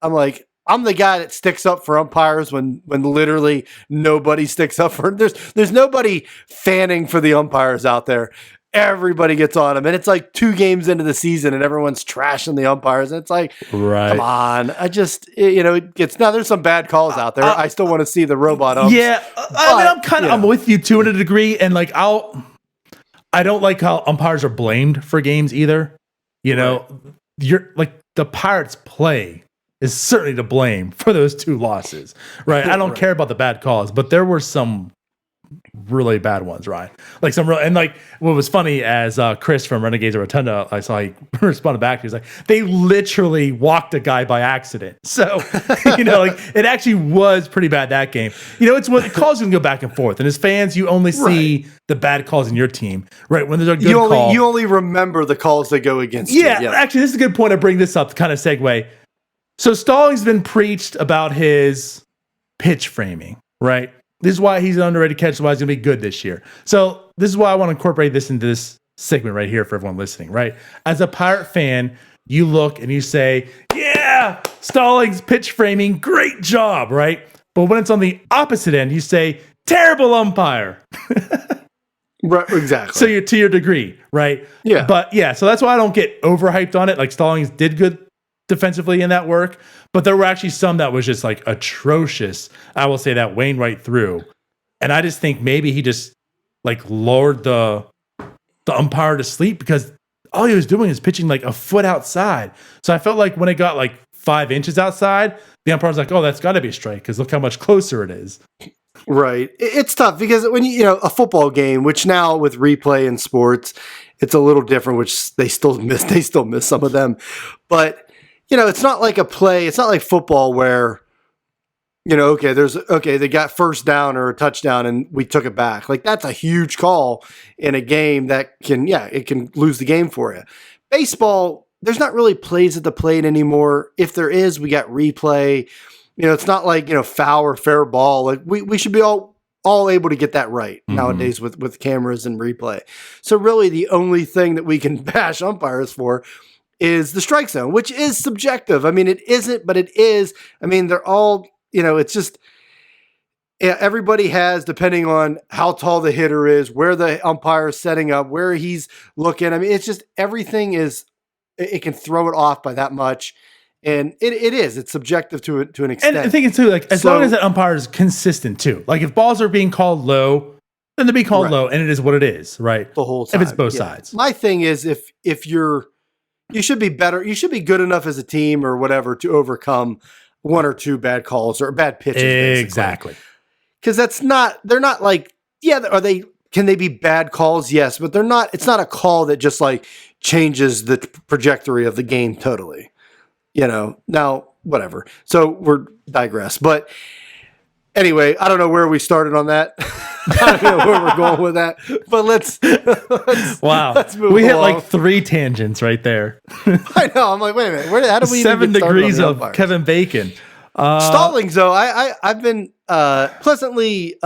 that sticks up for umpires when literally nobody sticks up for. There's nobody fanning for the umpires out there. Everybody gets on them, and it's like 2 games into the season, and everyone's trashing the umpires. And it's like, right. Come on! I just, it gets now. There's some bad calls out there. I still want to see the robot umps. Yeah, I'm with you too, to a degree, and like I don't like how umpires are blamed for games either. You're like the Pirates play is certainly to blame for those 2 losses, right? I don't care about the bad calls, but there were some really bad ones, right? Like some real, and like what was funny as Chris from Renegades of Rotunda, I saw he responded back. He was like, they literally walked a guy by accident. So, like it actually was pretty bad that game. It's what calls can go back and forth, and as fans, you only see the bad calls in your team, right? When there's a good call, you only remember the calls that go against you. Yeah, actually, this is a good point. I bring this up to kind of segue. So Stallings been preached about his pitch framing, right? This is why he's an underrated catcher, why he's going to be good this year. So this is why I want to incorporate this into this segment right here for everyone listening, right? As a Pirate fan, you look and you say, yeah, Stallings pitch framing, great job, right? But when it's on the opposite end, you say, terrible umpire. Right, exactly. So you're to your degree, right? Yeah. But yeah, so that's why I don't get overhyped on it. Like Stallings did good defensively in that work, but there were actually some that was just like atrocious. I will say that Wainwright threw, and I just think maybe he just like lured the umpire to sleep because all he was doing is pitching like a foot outside. So I felt like when it got like 5 inches outside, the umpire was like, "Oh, that's got to be a strike because look how much closer it is." Right. It's tough because when a football game, which now with replay in sports, it's a little different. Which they still miss some of them, but. It's not like a play. It's not like football where, they got first down or a touchdown and we took it back. Like that's a huge call in a game that it can lose the game for you. Baseball, there's not really plays at the plate anymore. If there is, we got replay. It's not like, foul or fair ball. Like we should be all able to get that right nowadays with cameras and replay. So really the only thing that we can bash umpires for is the strike zone, which is subjective. I mean, it isn't, but it is. I mean, they're all, it's just, everybody has, depending on how tall the hitter is, where the umpire is setting up, where he's looking. I mean, it's just, everything is, it can throw it off by that much. And it's subjective to an extent. And I think it's too, like, as long as that umpire is consistent too. Like if balls are being called low, then they'll be called low, and it is what it is, right? The whole time. If it's both sides. My thing is if you should be better. You should be good enough as a team or whatever to overcome 1 or 2 bad calls or bad pitches. Exactly. Because they're not like, can they be bad calls? Yes, but they're not, it's not a call that just like changes the trajectory of the game totally. Now, whatever. So we're digress. But anyway, I don't know where we started on that. I don't know where we're going with that, but let's Wow. let's move We hit along. like 3 tangents right there. I know. I'm like, wait a minute. How do we even 7 get started on degrees the of umpires? Kevin Bacon. Stallings, though, I've been pleasantly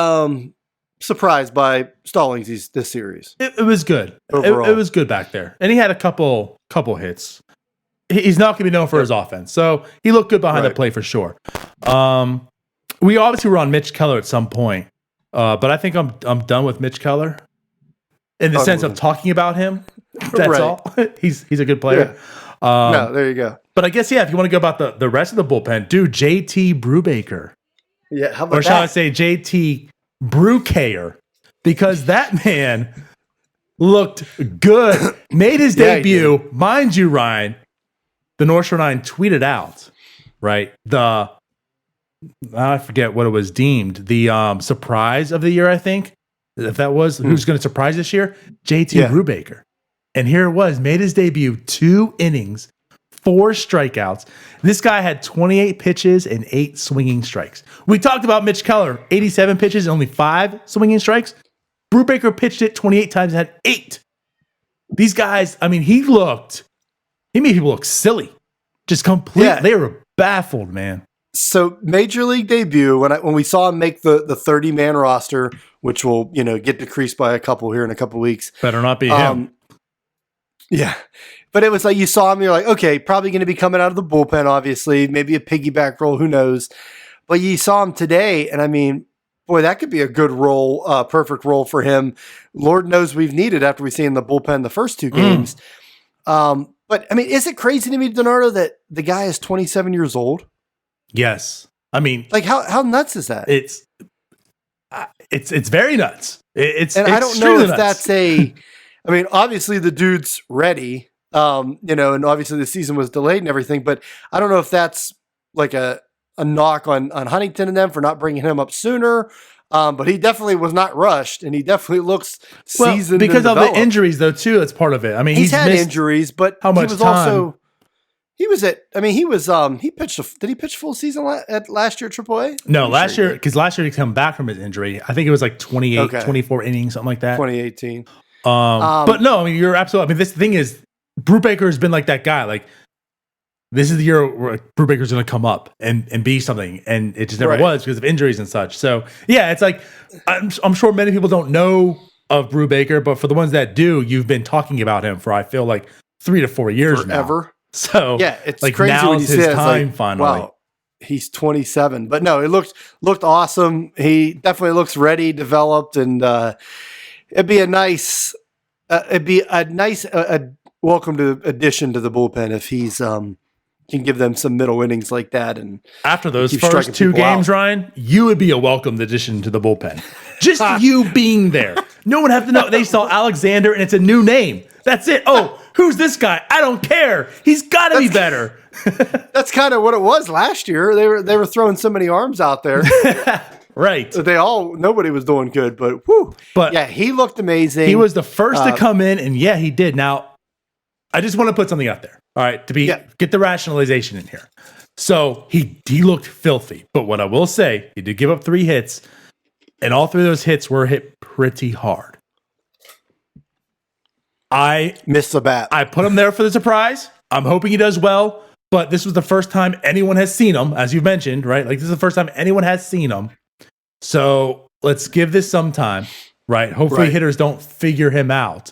surprised by Stallings this series. It was good. Overall. It was good back there. And he had a couple hits. He's not going to be known for his offense. So he looked good behind the Right. plate for sure. We obviously were on Mitch Keller at some point. But I think I'm done with Mitch Keller in the sense of talking about him. That's Right. all. He's a good player. No, there you go. But I guess, if you want to go about the rest of the bullpen, dude, JT Brubaker. Yeah, how about Or shall I that? say JT Brubaker? Because that man looked good. Made his Yeah, he debut. Mind you, Ryan, the North Shore 9 tweeted out, right? I forget what it was deemed. The surprise of the year, I think. If that was who's going to surprise this year, JT Brubaker. And here it was, made his debut, 2 innings, 4 strikeouts. This guy had 28 pitches and 8 swinging strikes. We talked about Mitch Keller, 87 pitches and only 5 swinging strikes. Brubaker pitched it 28 times and had 8. These guys, I mean, he made people look silly. Just completely, Yeah. they were baffled, man. So major league debut, when we saw him make the 30-man roster, which will get decreased by a couple here in a couple weeks. Better not be him. Yeah. But it was like you saw him, you're like, okay, probably going to be coming out of the bullpen, obviously, maybe a piggyback role, who knows. But you saw him today, and I mean, boy, that could be a good role, perfect role for him. Lord knows we've needed after we seen the bullpen the first 2 games. But I mean, is it crazy to me, Donato, that the guy is 27 years old? Yes. I mean, Like how nuts is that? it's very nuts. It's And I don't know extremely if nuts. that's I mean, obviously the dude's ready, and obviously the season was delayed and everything, but I don't know if that's like a knock on Huntington and them for not bringing him up sooner. But he definitely was not rushed, and he definitely looks seasoned because and of the developed. injuries, though, too. That's part of it. I mean, He's had missed injuries, but how much he was time? also he pitched did he pitch full season at last year at AAA? No, I'm last sure he year, because last year he come back from his injury. I think it was like 28, Okay. 24 innings, something like that. 2018. But no, I mean, you're absolutely. I mean, this thing is, Brubaker has been like that guy. Like, this is the year where Brubaker's going to come up and be something, and it just never Right. was because of injuries and such. So yeah, it's like I'm sure many people don't know of Brubaker, but for the ones that do, you've been talking about him for I feel like 3 to 4 years now. Forever. So Yeah, it's like crazy when you now's see his it. It's time like, finally. wow, he's 27. But no, it looked awesome. He definitely looks ready, developed, and it'd be a nice welcome to addition to the bullpen if he's can give them some middle innings like that. And After those keep first striking 2 people games, out. Ryan, you would be a welcomed addition to the bullpen. Just you being there. No one have to know. They saw Alexander and it's a new name. That's it. Oh, who's this guy? I don't care. He's got to be better. that's kind of what it was last year. They were throwing so many arms out there. Right. Nobody was doing good, but whew. But yeah, he looked amazing. he was the first to come in, and yeah, he did. Now, I just want to put something out there. All right, get the rationalization in here. So he looked filthy, but what I will say, he did give up 3 hits, and all 3 of those hits were hit pretty hard. I missed the bat. I put him there for the surprise. I'm hoping he does well, but this was the first time anyone has seen him, as you mentioned, right? Like, this is the first time anyone has seen him. So let's give this some time, right? Hopefully Right. hitters don't figure him out.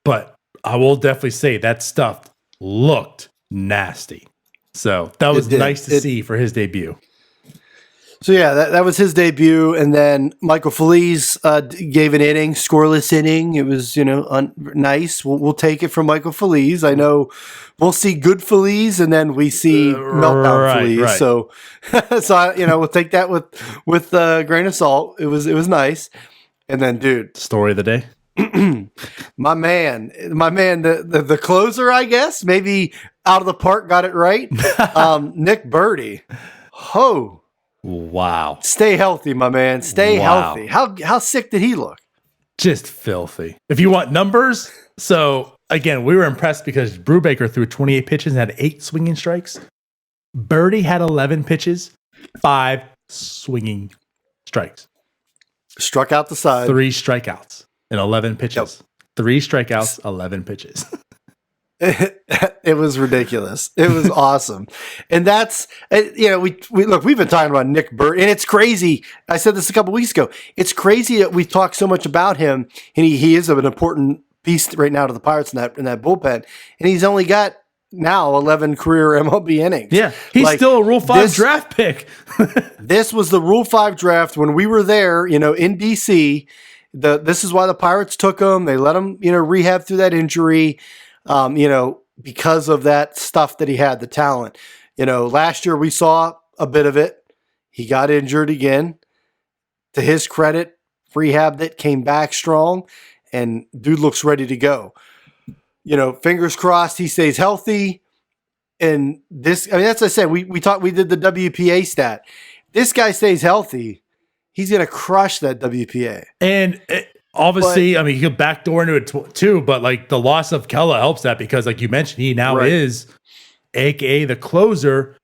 But I will definitely say that stuff looked nasty. So that was nice to see for his debut. So yeah, that was his debut, and then Michael Feliz gave an inning, scoreless inning. It was nice. We'll take it from Michael Feliz. I know we'll see good Feliz, and then we see meltdown Feliz. right. So we'll take that with a grain of salt. It was nice, and then dude, Story of the day. my man, the closer, I guess, maybe out of the park, got it right. Nick Burdi. Ho. Wow. Stay healthy, my man. Stay Wow. healthy. How sick did he look? Just filthy. If you want numbers, so again, we were impressed because Brubaker threw 28 pitches and had 8 swinging strikes. Burdi had 11 pitches, 5 swinging strikes. Struck out the side. 3 strikeouts in 11 pitches. Yep. 3 strikeouts, 11 pitches. It was ridiculous. It was awesome. And that's, we've been talking about Nick Burdi, and it's crazy. I said this a couple weeks ago. It's crazy that we talk so much about him, and he is an important piece right now to the Pirates in that bullpen. And he's only got now 11 career MLB innings. Yeah. He's still a Rule 5 draft pick. This was the Rule 5 draft when we were there, in DC. This is why the Pirates took him. They let him, rehab through that injury. Because of that stuff that he had, the talent. Last year we saw a bit of it. He got injured again. To his credit, rehab that came back strong, and dude looks ready to go. Fingers crossed he stays healthy. And this, that's what I said. We did the WPA stat. This guy stays healthy, he's going to crush that WPA. And obviously, he could backdoor into it too, but like the loss of Keller helps that because, like you mentioned, he now is AKA the closer.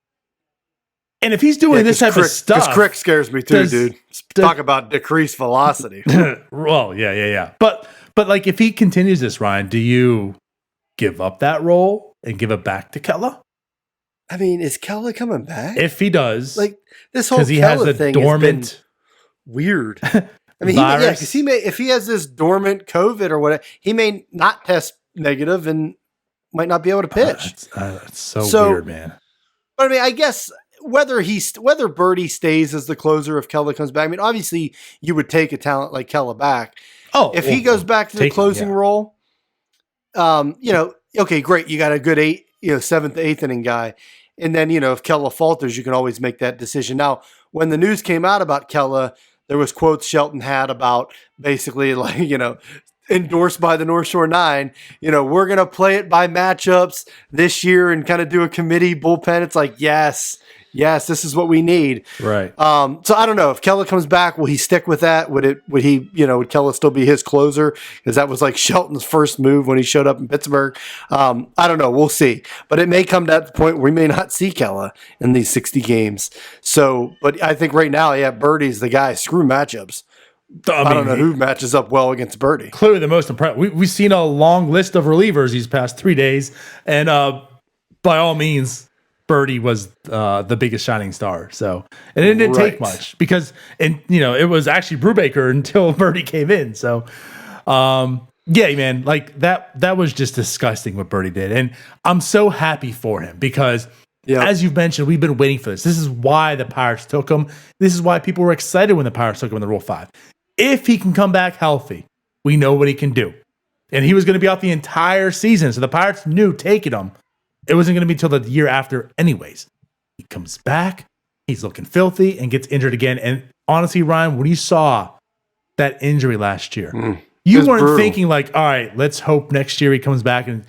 And if he's doing this type of stuff, because Crick scares me too, dude. Talk about decreased velocity. Well, yeah. But like if he continues this, Ryan, do you give up that role and give it back to Keller? Is Keller coming back? If he does, like this whole he Keller has a thing dormant has been weird. Virus. Because if he has this dormant COVID or whatever, he may not test negative and might not be able to pitch. That's so weird, man. But I guess whether Burdi stays as the closer if Keller comes back, obviously you would take a talent like Keller back. Oh, if he goes back to the closing role, okay, great. You got a good 7th, 8th inning guy. And then, if Keller falters, you can always make that decision. Now, when the news came out about Keller, there was quotes Shelton had about basically endorsed by the North Shore 9, we're going to play it by matchups this year and kind of do a committee bullpen. It's like, yes, this is what we need. Right. So I don't know if Keller comes back, will he stick with that? Would would Keller still be his closer? Because that was like Shelton's first move when he showed up in Pittsburgh. I don't know. We'll see. But it may come to that point where we may not see Keller in these 60 games. So, but I think right now, Burdi's the guy. Screw matchups. I don't know who matches up well against Burdi. Clearly the most impressive. We've seen a long list of relievers these past 3 days. And by all means, Burdi was the biggest shining star. So, and it didn't take much because, it was actually Brubaker until Burdi came in. So, man, like that was just disgusting what Burdi did. And I'm so happy for him because as you've mentioned, we've been waiting for this. This is why the Pirates took him. This is why people were excited when the Pirates took him in the Rule 5. If he can come back healthy, we know what he can do. And he was going to be out the entire season. So the Pirates knew taking him, it wasn't going to be until the year after anyways. He comes back, he's looking filthy, and gets injured again. And honestly, Ryan, when you saw that injury last year, you weren't thinking like, all right, let's hope next year he comes back. And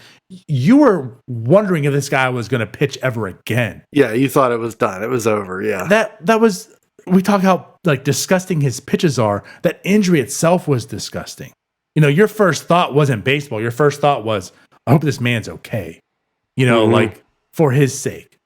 you were wondering if this guy was going to pitch ever again. Yeah, you thought it was done. It was over, yeah. That was, we talk how like disgusting his pitches are. That injury itself was disgusting. Your first thought wasn't baseball. Your first thought was, I hope this man's okay. Like for his sake.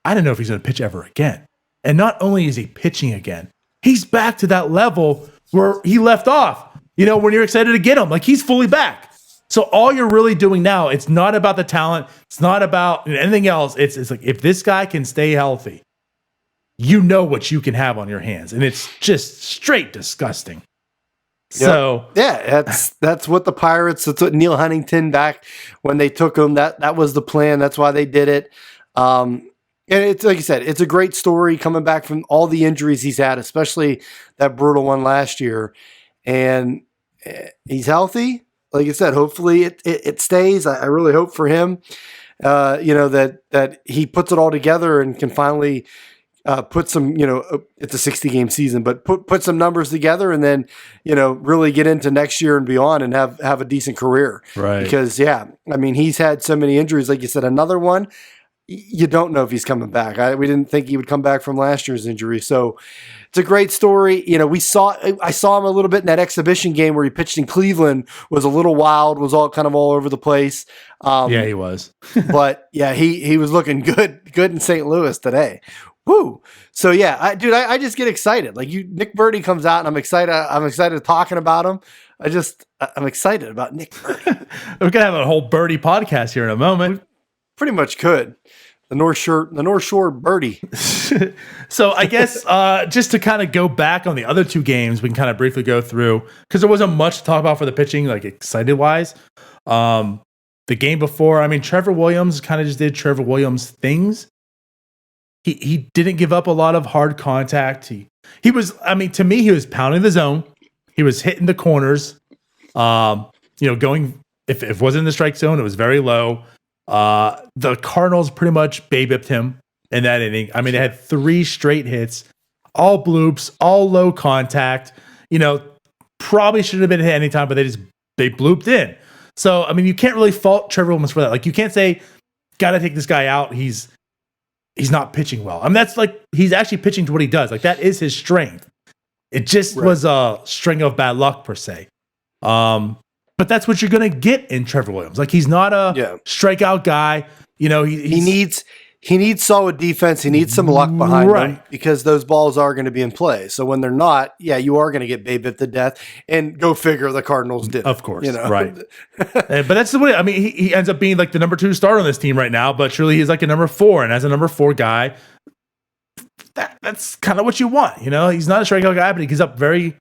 I don't know if he's going to pitch ever again. And not only is he pitching again, he's back to that level where he left off. When you're excited to get him, like he's fully back. So all you're really doing now, it's not about the talent. It's not about anything else. It's like, if this guy can stay healthy, you know what you can have on your hands. And it's just straight disgusting. So that's what the Pirates, that's what Neil Huntington back when they took him, that was the plan. That's why they did it. And it's like you said, it's a great story coming back from all the injuries he's had, especially that brutal one last year. And he's healthy. Like I said, hopefully it stays. I really hope for him, that he puts it all together and can finally put some, it's a 60-game season, but put some numbers together and then, really get into next year and beyond and have a decent career. Right. Because, he's had so many injuries. Like you said, another one, you don't know if he's coming back. We didn't think he would come back from last year's injury. So it's a great story. I saw him a little bit in that exhibition game where he pitched in Cleveland, was a little wild, was all over the place. He was. But he was looking good in St. Louis today. Woo. So yeah, I just get excited. Like Nick Burdi comes out and I'm excited. I'm excited talking about him. I'm excited about Nick Burdi. We're going to have a whole Burdi podcast here in a moment. Pretty much could. The North Shore Burdi. So I guess just to kind of go back on the other two games, we can kind of briefly go through, because there wasn't much to talk about for the pitching, like excited wise. The game before, I mean, Trevor Williams kind of just did Trevor Williams things. He didn't give up a lot of hard contact. He was, I mean, to me, he was pounding the zone. He was hitting the corners. Going, if it wasn't in the strike zone, it was very low. The Cardinals pretty much baby-upped him in that inning. I mean, they had 3 straight hits, all bloops, all low contact. Probably should have been hit anytime, but they blooped in. So, I mean, you can't really fault Trevor Williams for that. Like, you can't say, gotta take this guy out. He's not pitching well. I mean, that's like, he's actually pitching to what he does. Like, that is his strength. It just was a string of bad luck, per se. But that's what you're going to get in Trevor Williams. Like, he's not a strikeout guy. He needs solid defense. He needs some luck behind him, because those balls are going to be in play. So when they're not, you are going to get baby to death. And go figure, the Cardinals did. Of course, right. But that's the way. I mean, he ends up being like the number 2 starter on this team right now. But surely he's like a number 4, and as a number 4 guy, that's kind of what you want. He's not a strikeout guy, but he gives up very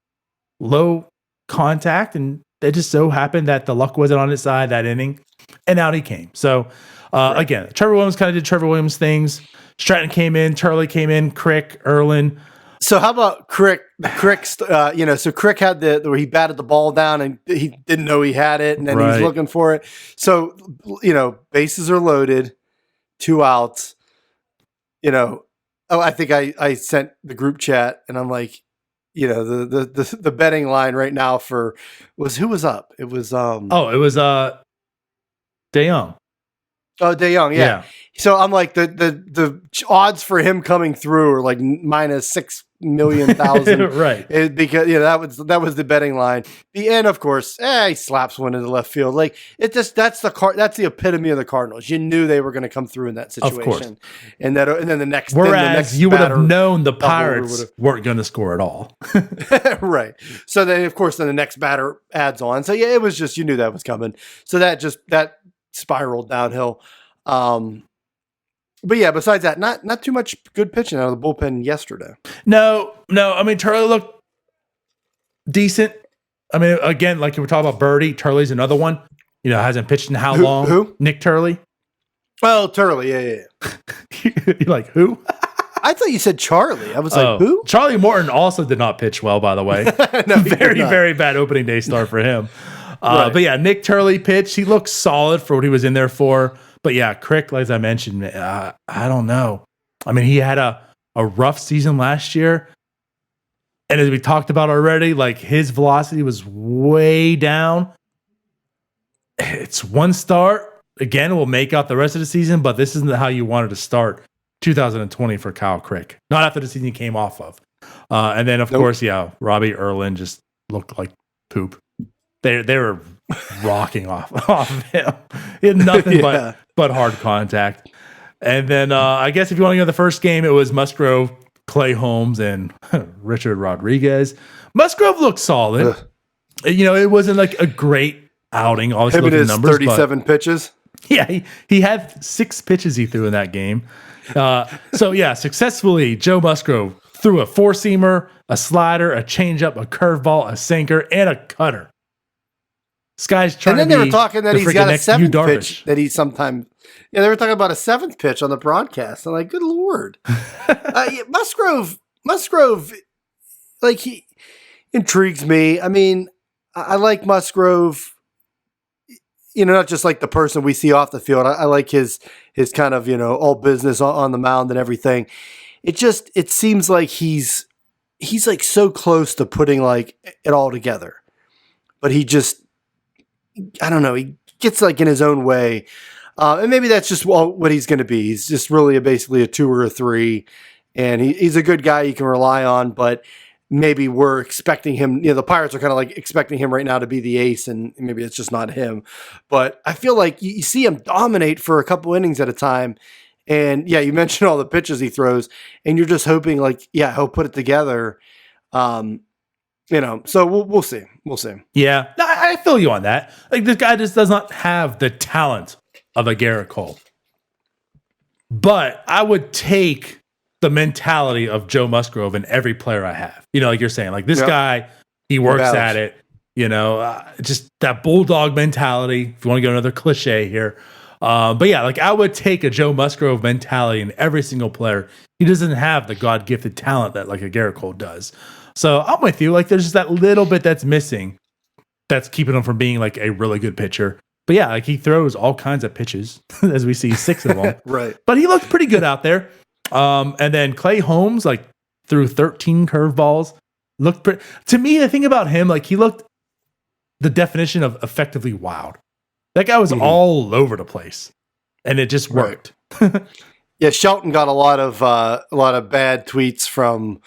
low contact, and it just so happened that the luck wasn't on his side that inning, and out he came. So. Again, Trevor Williams kind of did Trevor Williams things. Stratton came in, Turley came in, Crick, Erlin. So how about Crick? So Crick had where he batted the ball down and he didn't know he had it, and then he was looking for it. So, bases are loaded, 2 outs. I think I sent the group chat, and I'm like, the betting line right now who was up? It was it was DeYoung. Oh, DeYoung, yeah. So I'm like, the odds for him coming through are like minus 6,000,000, right? Because that was the betting line. The end, of course, he slaps one into left field. Like, it just that's the epitome of the Cardinals. You knew they were going to come through in that situation, of course. And then the next, whereas you would have known the Pirates weren't going to score at all, right? So then, of course, the next batter adds on. So it was just, you knew that was coming. So that spiraled downhill. But besides that, not too much good pitching out of the bullpen yesterday. No. I mean, Turley looked decent. I mean, again, like you were talking about Burdi, Turley's another one. Hasn't pitched in how long? Who? Nick Turley. Oh, Turley, yeah. You're like, who? I thought you said Charlie. I was like, who? Charlie Morton also did not pitch well, by the way. No, very, very bad opening day start for him. But Nick Turley pitched. He looked solid for what he was in there for. But Crick, as I mentioned, I don't know. I mean, he had a rough season last year. And as we talked about already, like, his velocity was way down. It's one start. Again, we'll make out the rest of the season, but this isn't how you wanted to start 2020 for Kyle Crick. Not after the season he came off of. And then, of course, Robbie Erlin just looked like poop. They were rocking off of him. He had nothing but hard contact. And then I guess if you want to go to the first game, it was Musgrove, Clay Holmes, and Richard Rodriguez. Musgrove looked solid. It wasn't like a great outing. Obviously, him and his numbers, 37 pitches. Yeah, he had 6 pitches he threw in that game. Successfully, Joe Musgrove threw a 4-seamer, a slider, a changeup, a curveball, a sinker, and a cutter. Sky's trying. And then they were talking that he's got a 7th pitch that he sometimes. Yeah, they were talking about a 7th pitch on the broadcast. I'm like, good Lord. Musgrove, like, he intrigues me. I mean, I like Musgrove. Not just like the person we see off the field. I like his kind of all business on the mound and everything. It seems like he's like so close to putting like it all together, but he just. I don't know. He gets like in his own way. And maybe that's just what he's going to be. He's just really basically a 2 or a 3. And he's a good guy you can rely on, but maybe we're expecting him. The Pirates are kind of like expecting him right now to be the ace, and maybe it's just not him. But I feel like you see him dominate for a couple innings at a time. And yeah, you mentioned all the pitches he throws, and you're just hoping like, yeah, he'll put it together. So we'll see. We'll see. Yeah, no, I feel you on that. Like this guy just does not have the talent of a Garrett Cole. But I would take the mentality of Joe Musgrove in every player I have. Like you're saying, like this guy, he works at it. Just that bulldog mentality. If you want to go another cliche here. But yeah, like I would take a Joe Musgrove mentality in every single player. He doesn't have the God-gifted talent that like a Garrett Cole does. So I'm with you. Like there's just that little bit that's missing that's keeping him from being like a really good pitcher. But yeah, like he throws all kinds of pitches, as we see 6 of them. Right. But he looked pretty good out there. And then Clay Holmes, like threw 13 curveballs. Looked pretty. To me, the thing about him, like he looked the definition of effectively wild. That guy was all over the place, and it just worked. Right. Yeah, Shelton got a lot of bad tweets from.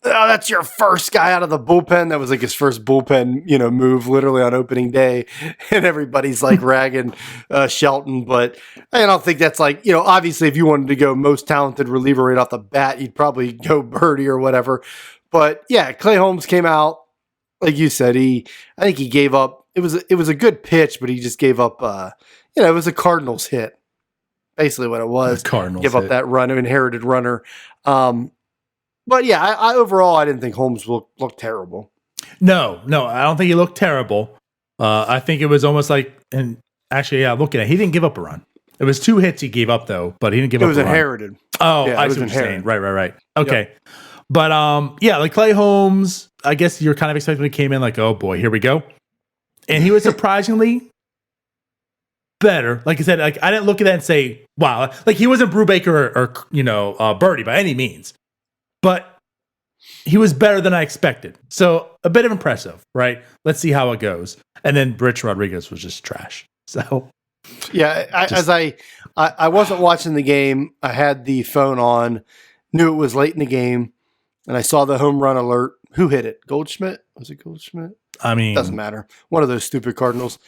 Oh, that's your first guy out of the bullpen. That was like his first bullpen, move literally on opening day. And everybody's like ragging Shelton. But I don't think that's like, obviously if you wanted to go most talented reliever right off the bat, you'd probably go Burdi or whatever. But yeah, Clay Holmes came out, like you said, I think he gave up. It was a good pitch, but he just gave up, it was a Cardinals hit. Basically what it was. Cardinals give up that run, inherited runner. But yeah, I overall, I didn't think Holmes looked terrible. No, I don't think he looked terrible. I think it was almost like, and actually, yeah, looking at it, he didn't give up a run. It was 2 hits he gave up though, but he didn't give up a run. It was inherited. Oh, yeah, I see what you're saying. Right. Okay. Yep. But yeah, like Clay Holmes, I guess you're kind of expecting he came in like, oh boy, here we go. And he was surprisingly better. Like I said, like I didn't look at that and say, wow, like he wasn't Brubaker or Burdi by any means. But he was better than I expected. So a bit of impressive, right? Let's see how it goes. And then Rich Rodriguez was just trash. So yeah, I wasn't watching the game. I had the phone on, knew it was late in the game, and I saw the home run alert. Who hit it? Goldschmidt? Was it Goldschmidt? I mean, doesn't matter. One of those stupid Cardinals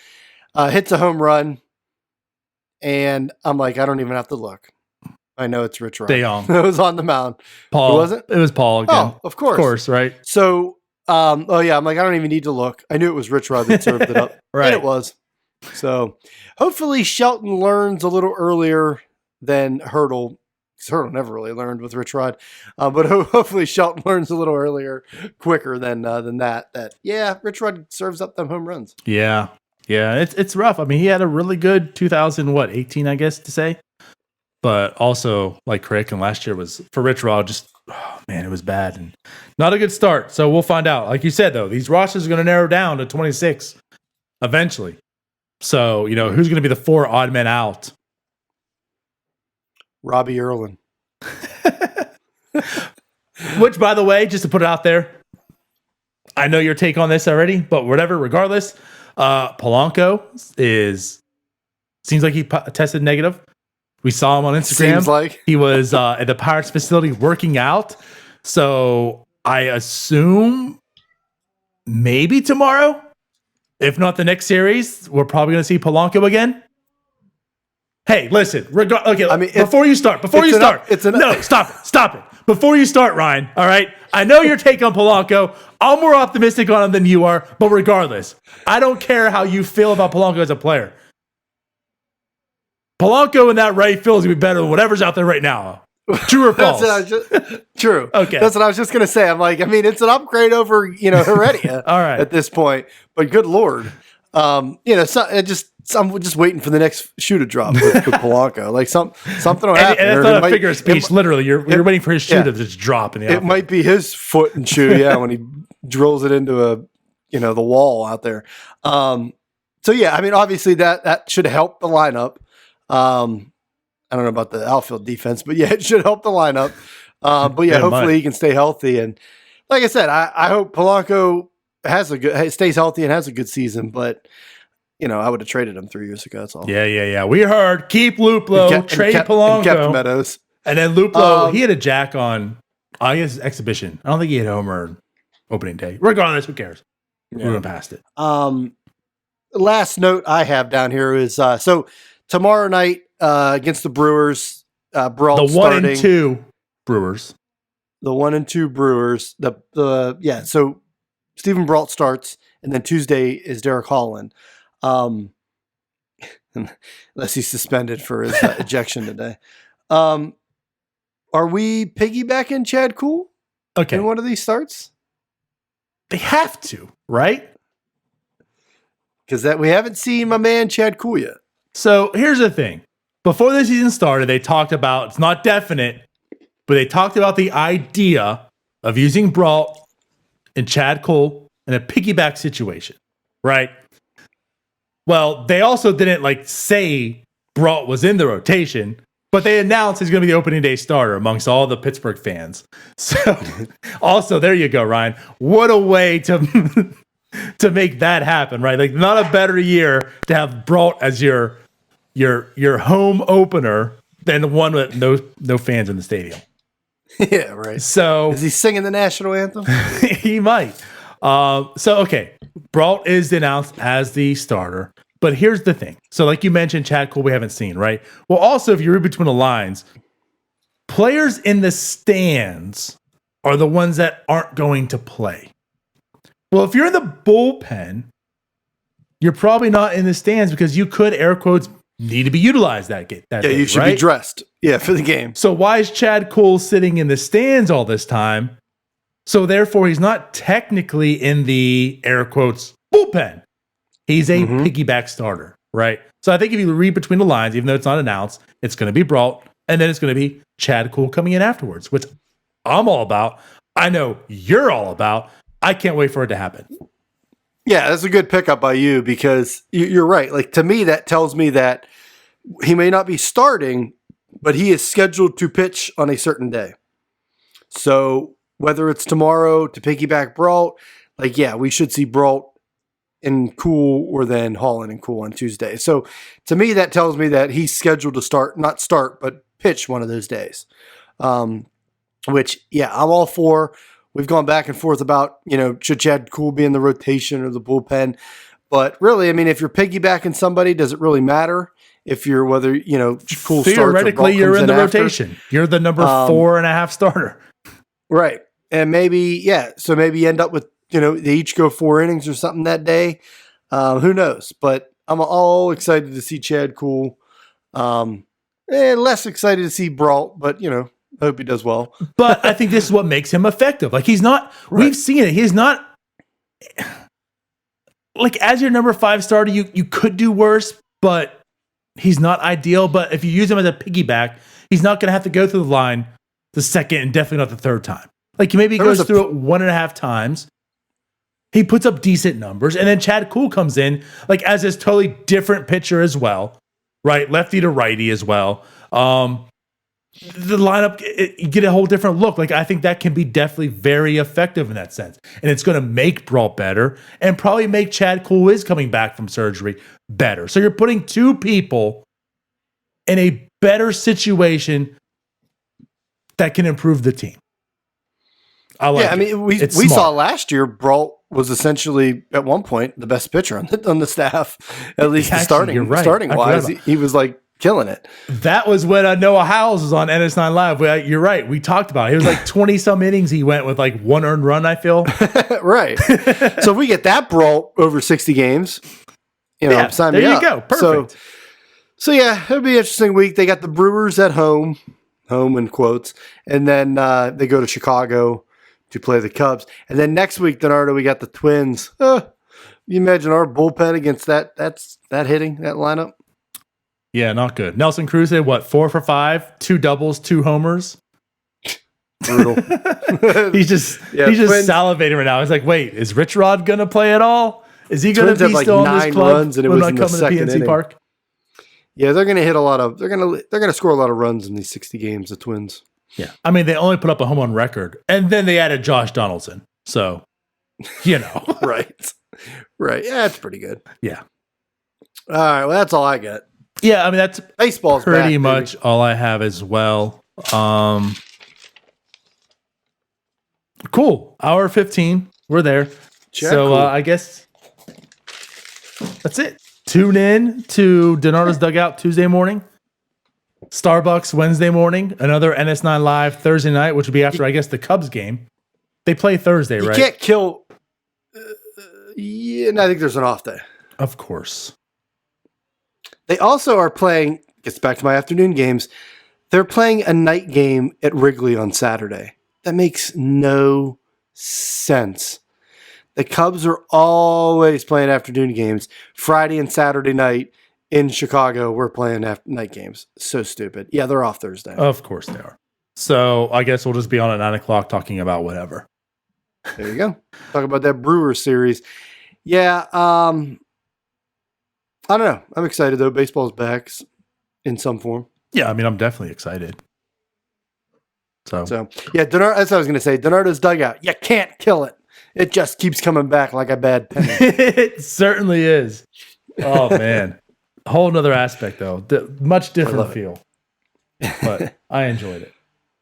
hits a home run, and I'm like, I don't even have to look. I know it's Rich Rod. DeYoung. It was on the mound. Paul. Who was it? It was Paul again. Oh, of course. Of course, right? So, I'm like, I don't even need to look. I knew it was Rich Rod that served it up. Right. And it was. So, hopefully Shelton learns a little earlier than Hurdle. Because Hurdle never really learned with Rich Rod. But hopefully Shelton learns a little earlier, quicker than that. Yeah, Rich Rod serves up them home runs. Yeah. Yeah, it's rough. I mean, he had a really good 2018, I guess, to say. But also, like Crick and last year was, for Rich Rod, just, oh, man, it was bad. And not a good start. So we'll find out. Like you said, though, these rosters are going to narrow down to 26 eventually. So, who's going to be the 4 odd men out? Robbie Erlin. Which, by the way, just to put it out there, I know your take on this already, but whatever, regardless, Polanco seems like he tested negative. We saw him on Instagram. Seems like he was at the Pirates facility working out. So I assume maybe tomorrow, if not the next series, we're probably going to see Polanco again. Hey, listen. Okay, I mean, before you start, stop it. Before you start, Ryan. All right. I know your take on Polanco. I'm more optimistic on him than you are. But regardless, I don't care how you feel about Polanco as a player. Polanco in that right field is going to be better than whatever's out there right now. True or false? True. Okay. That's what I was just going to say. I'm like, I mean, it's an upgrade over, Heredia all right. at this point. But good Lord. I'm just waiting for the next shoe to drop with Polanco. Like something will happen. And that's not a figure of speech. Literally, you're waiting for his shoe to just drop in the outfield. It might be his foot and shoe, when he drills it into the wall out there. So yeah, I mean, obviously that should help the lineup. I don't know about the outfield defense, but yeah, it should help the lineup. But yeah, hopefully he can stay healthy. And like I said, I hope Polanco stays healthy and has a good season. But I would have traded him 3 years ago. That's all. Yeah. We heard keep Luplo, trade Polanco, and kept Meadows, and then Luplo. He had a jack on, I guess, exhibition. I don't think he hit a homer opening day. Regardless, who cares? Yeah. We're going past it. Last note I have down here is so tomorrow night against the Brewers, Brault The 1 starting. and 2 Brewers. The 1 and 2 Brewers. So Stephen Brault starts, and then Tuesday is Derek Holland. Unless he's suspended for his ejection today. Are we piggybacking Chad Kuhl Okay. in one of these starts? They have to, right? Because we haven't seen my man Chad Kuhl yet. So here's the thing. Before the season started, they talked about, it's not definite, but they talked about the idea of using Brault and Chad Kuhl in a piggyback situation, right? Well, they also didn't say Brault was in the rotation, but they announced he's going to be the opening day starter amongst all the Pittsburgh fans. So also, there you go, Ryan. What a way to to make that happen, right? Not a better year to have Brault as your home opener than one with no fans in the stadium. Yeah, right. So is he singing the national anthem? he might. Okay, Brault is announced as the starter, but here's the thing. So like you mentioned, Chad Kuhl we haven't seen, right? Well, also if you read between the lines, players in the stands are the ones that aren't going to play. Well, if you're in the bullpen, you're probably not in the stands because you could, air quotes, need to be utilized that day, You should be dressed. Yeah, for the game. So why is Chad Kuhl sitting in the stands all this time? So therefore, he's not technically in the, air quotes, bullpen. He's a piggyback starter, right? So I think if you read between the lines, even though it's not announced, it's going to be Brault, and then it's going to be Chad Kuhl coming in afterwards, which I'm all about. I know you're all about. I can't wait for it to happen. Yeah, that's a good pickup by you because you're right. To me, that tells me that he may not be starting, but he is scheduled to pitch on a certain day. So whether it's tomorrow to piggyback Brault, we should see Brault and Kuhl or then Holland and Kuhl on Tuesday. So to me, that tells me that he's scheduled to not start, but pitch one of those days. Which, I'm all for. We've gone back and forth about, should Chad Kuhl be in the rotation or the bullpen? But really, if you're piggybacking somebody, does it really matter? If you're Kuhl theoretically, you're in the rotation. You're the number 4.5 starter. Right. And maybe, so maybe you end up with, they each go 4 innings or something that day. Who knows? But I'm all excited to see Chad Kuhl. Less excited to see Brault, but, I hope he does well. But I think this is what makes him effective. He's not, we've seen it. He's not, as your number 5 starter, you could do worse, but he's not ideal. But if you use him as a piggyback, he's not going to have to go through the line the second and definitely not the third time. Maybe he goes through it 1.5 times. He puts up decent numbers. And then Chad Kuhl comes in, as this totally different pitcher as well, right? Lefty to righty as well. The lineup, you get a whole different look. I think that can be definitely very effective in that sense. And it's going to make Brault better and probably make Chad Kuhl, who is coming back from surgery, better. So you're putting 2 people in a better situation that can improve the team. We saw last year Brault was essentially at one point the best pitcher on the staff, at least starting wise. He was killing it. That was when Noah Howells was on NS9 Live. You're right. We talked about it. It was 20 some innings he went with 1 earned run, I feel. Right. So if we get that Brault over 60 games, sign me up. There you go. Perfect. So it'll be an interesting week. They got the Brewers at home in quotes, and then they go to Chicago to play the Cubs. And then next week, Donardo, we got the Twins. You imagine our bullpen against that hitting, that lineup? Yeah, not good. Nelson Cruz did 4 for 5, 2 doubles, 2 homers. Brutal. he's just salivating right now. He's wait, is Rich Rod gonna play at all? Is he gonna be still on this club? Runs and it was in the second inning. Park? Yeah, they're gonna hit a lot of. They're gonna score a lot of runs in these 60 games. The Twins. Yeah, they only put up a home run record, and then they added Josh Donaldson. So, right. Yeah, it's pretty good. Yeah. All right. Well, that's all I got. Yeah, that's baseball's pretty back, much baby. all I have as well. Cool. Hour 15. We're there. Cool. I guess that's it. Tune in to Donardo's Dugout Tuesday morning. Starbucks Wednesday morning, another NS9 Live Thursday night, which would be after, I guess, the Cubs game. They play Thursday, right? You can't kill. Yeah, and I think there's an off day. Of course. They also are playing, gets back to my afternoon games, they're playing a night game at Wrigley on Saturday. That makes no sense. The Cubs are always playing afternoon games. Friday and Saturday night in Chicago, we're playing night games. So stupid. Yeah, they're off Thursday. Of course they are. So I guess we'll just be on at 9 o'clock talking about whatever. There you go. Talk about that Brewers series. Yeah, I don't know. I'm excited, though. Baseball's back in some form. Yeah, I mean, I'm definitely excited. So yeah, that's what I was going to say. DiNardo's dugout. You can't kill it. It just keeps coming back like a bad penny. It certainly is. Oh, man. A whole nother aspect, though. Much different feel. But I enjoyed it.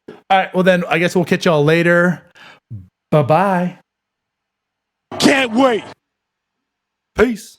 All right, well, then I guess we'll catch y'all later. Bye-bye. Can't wait. Peace.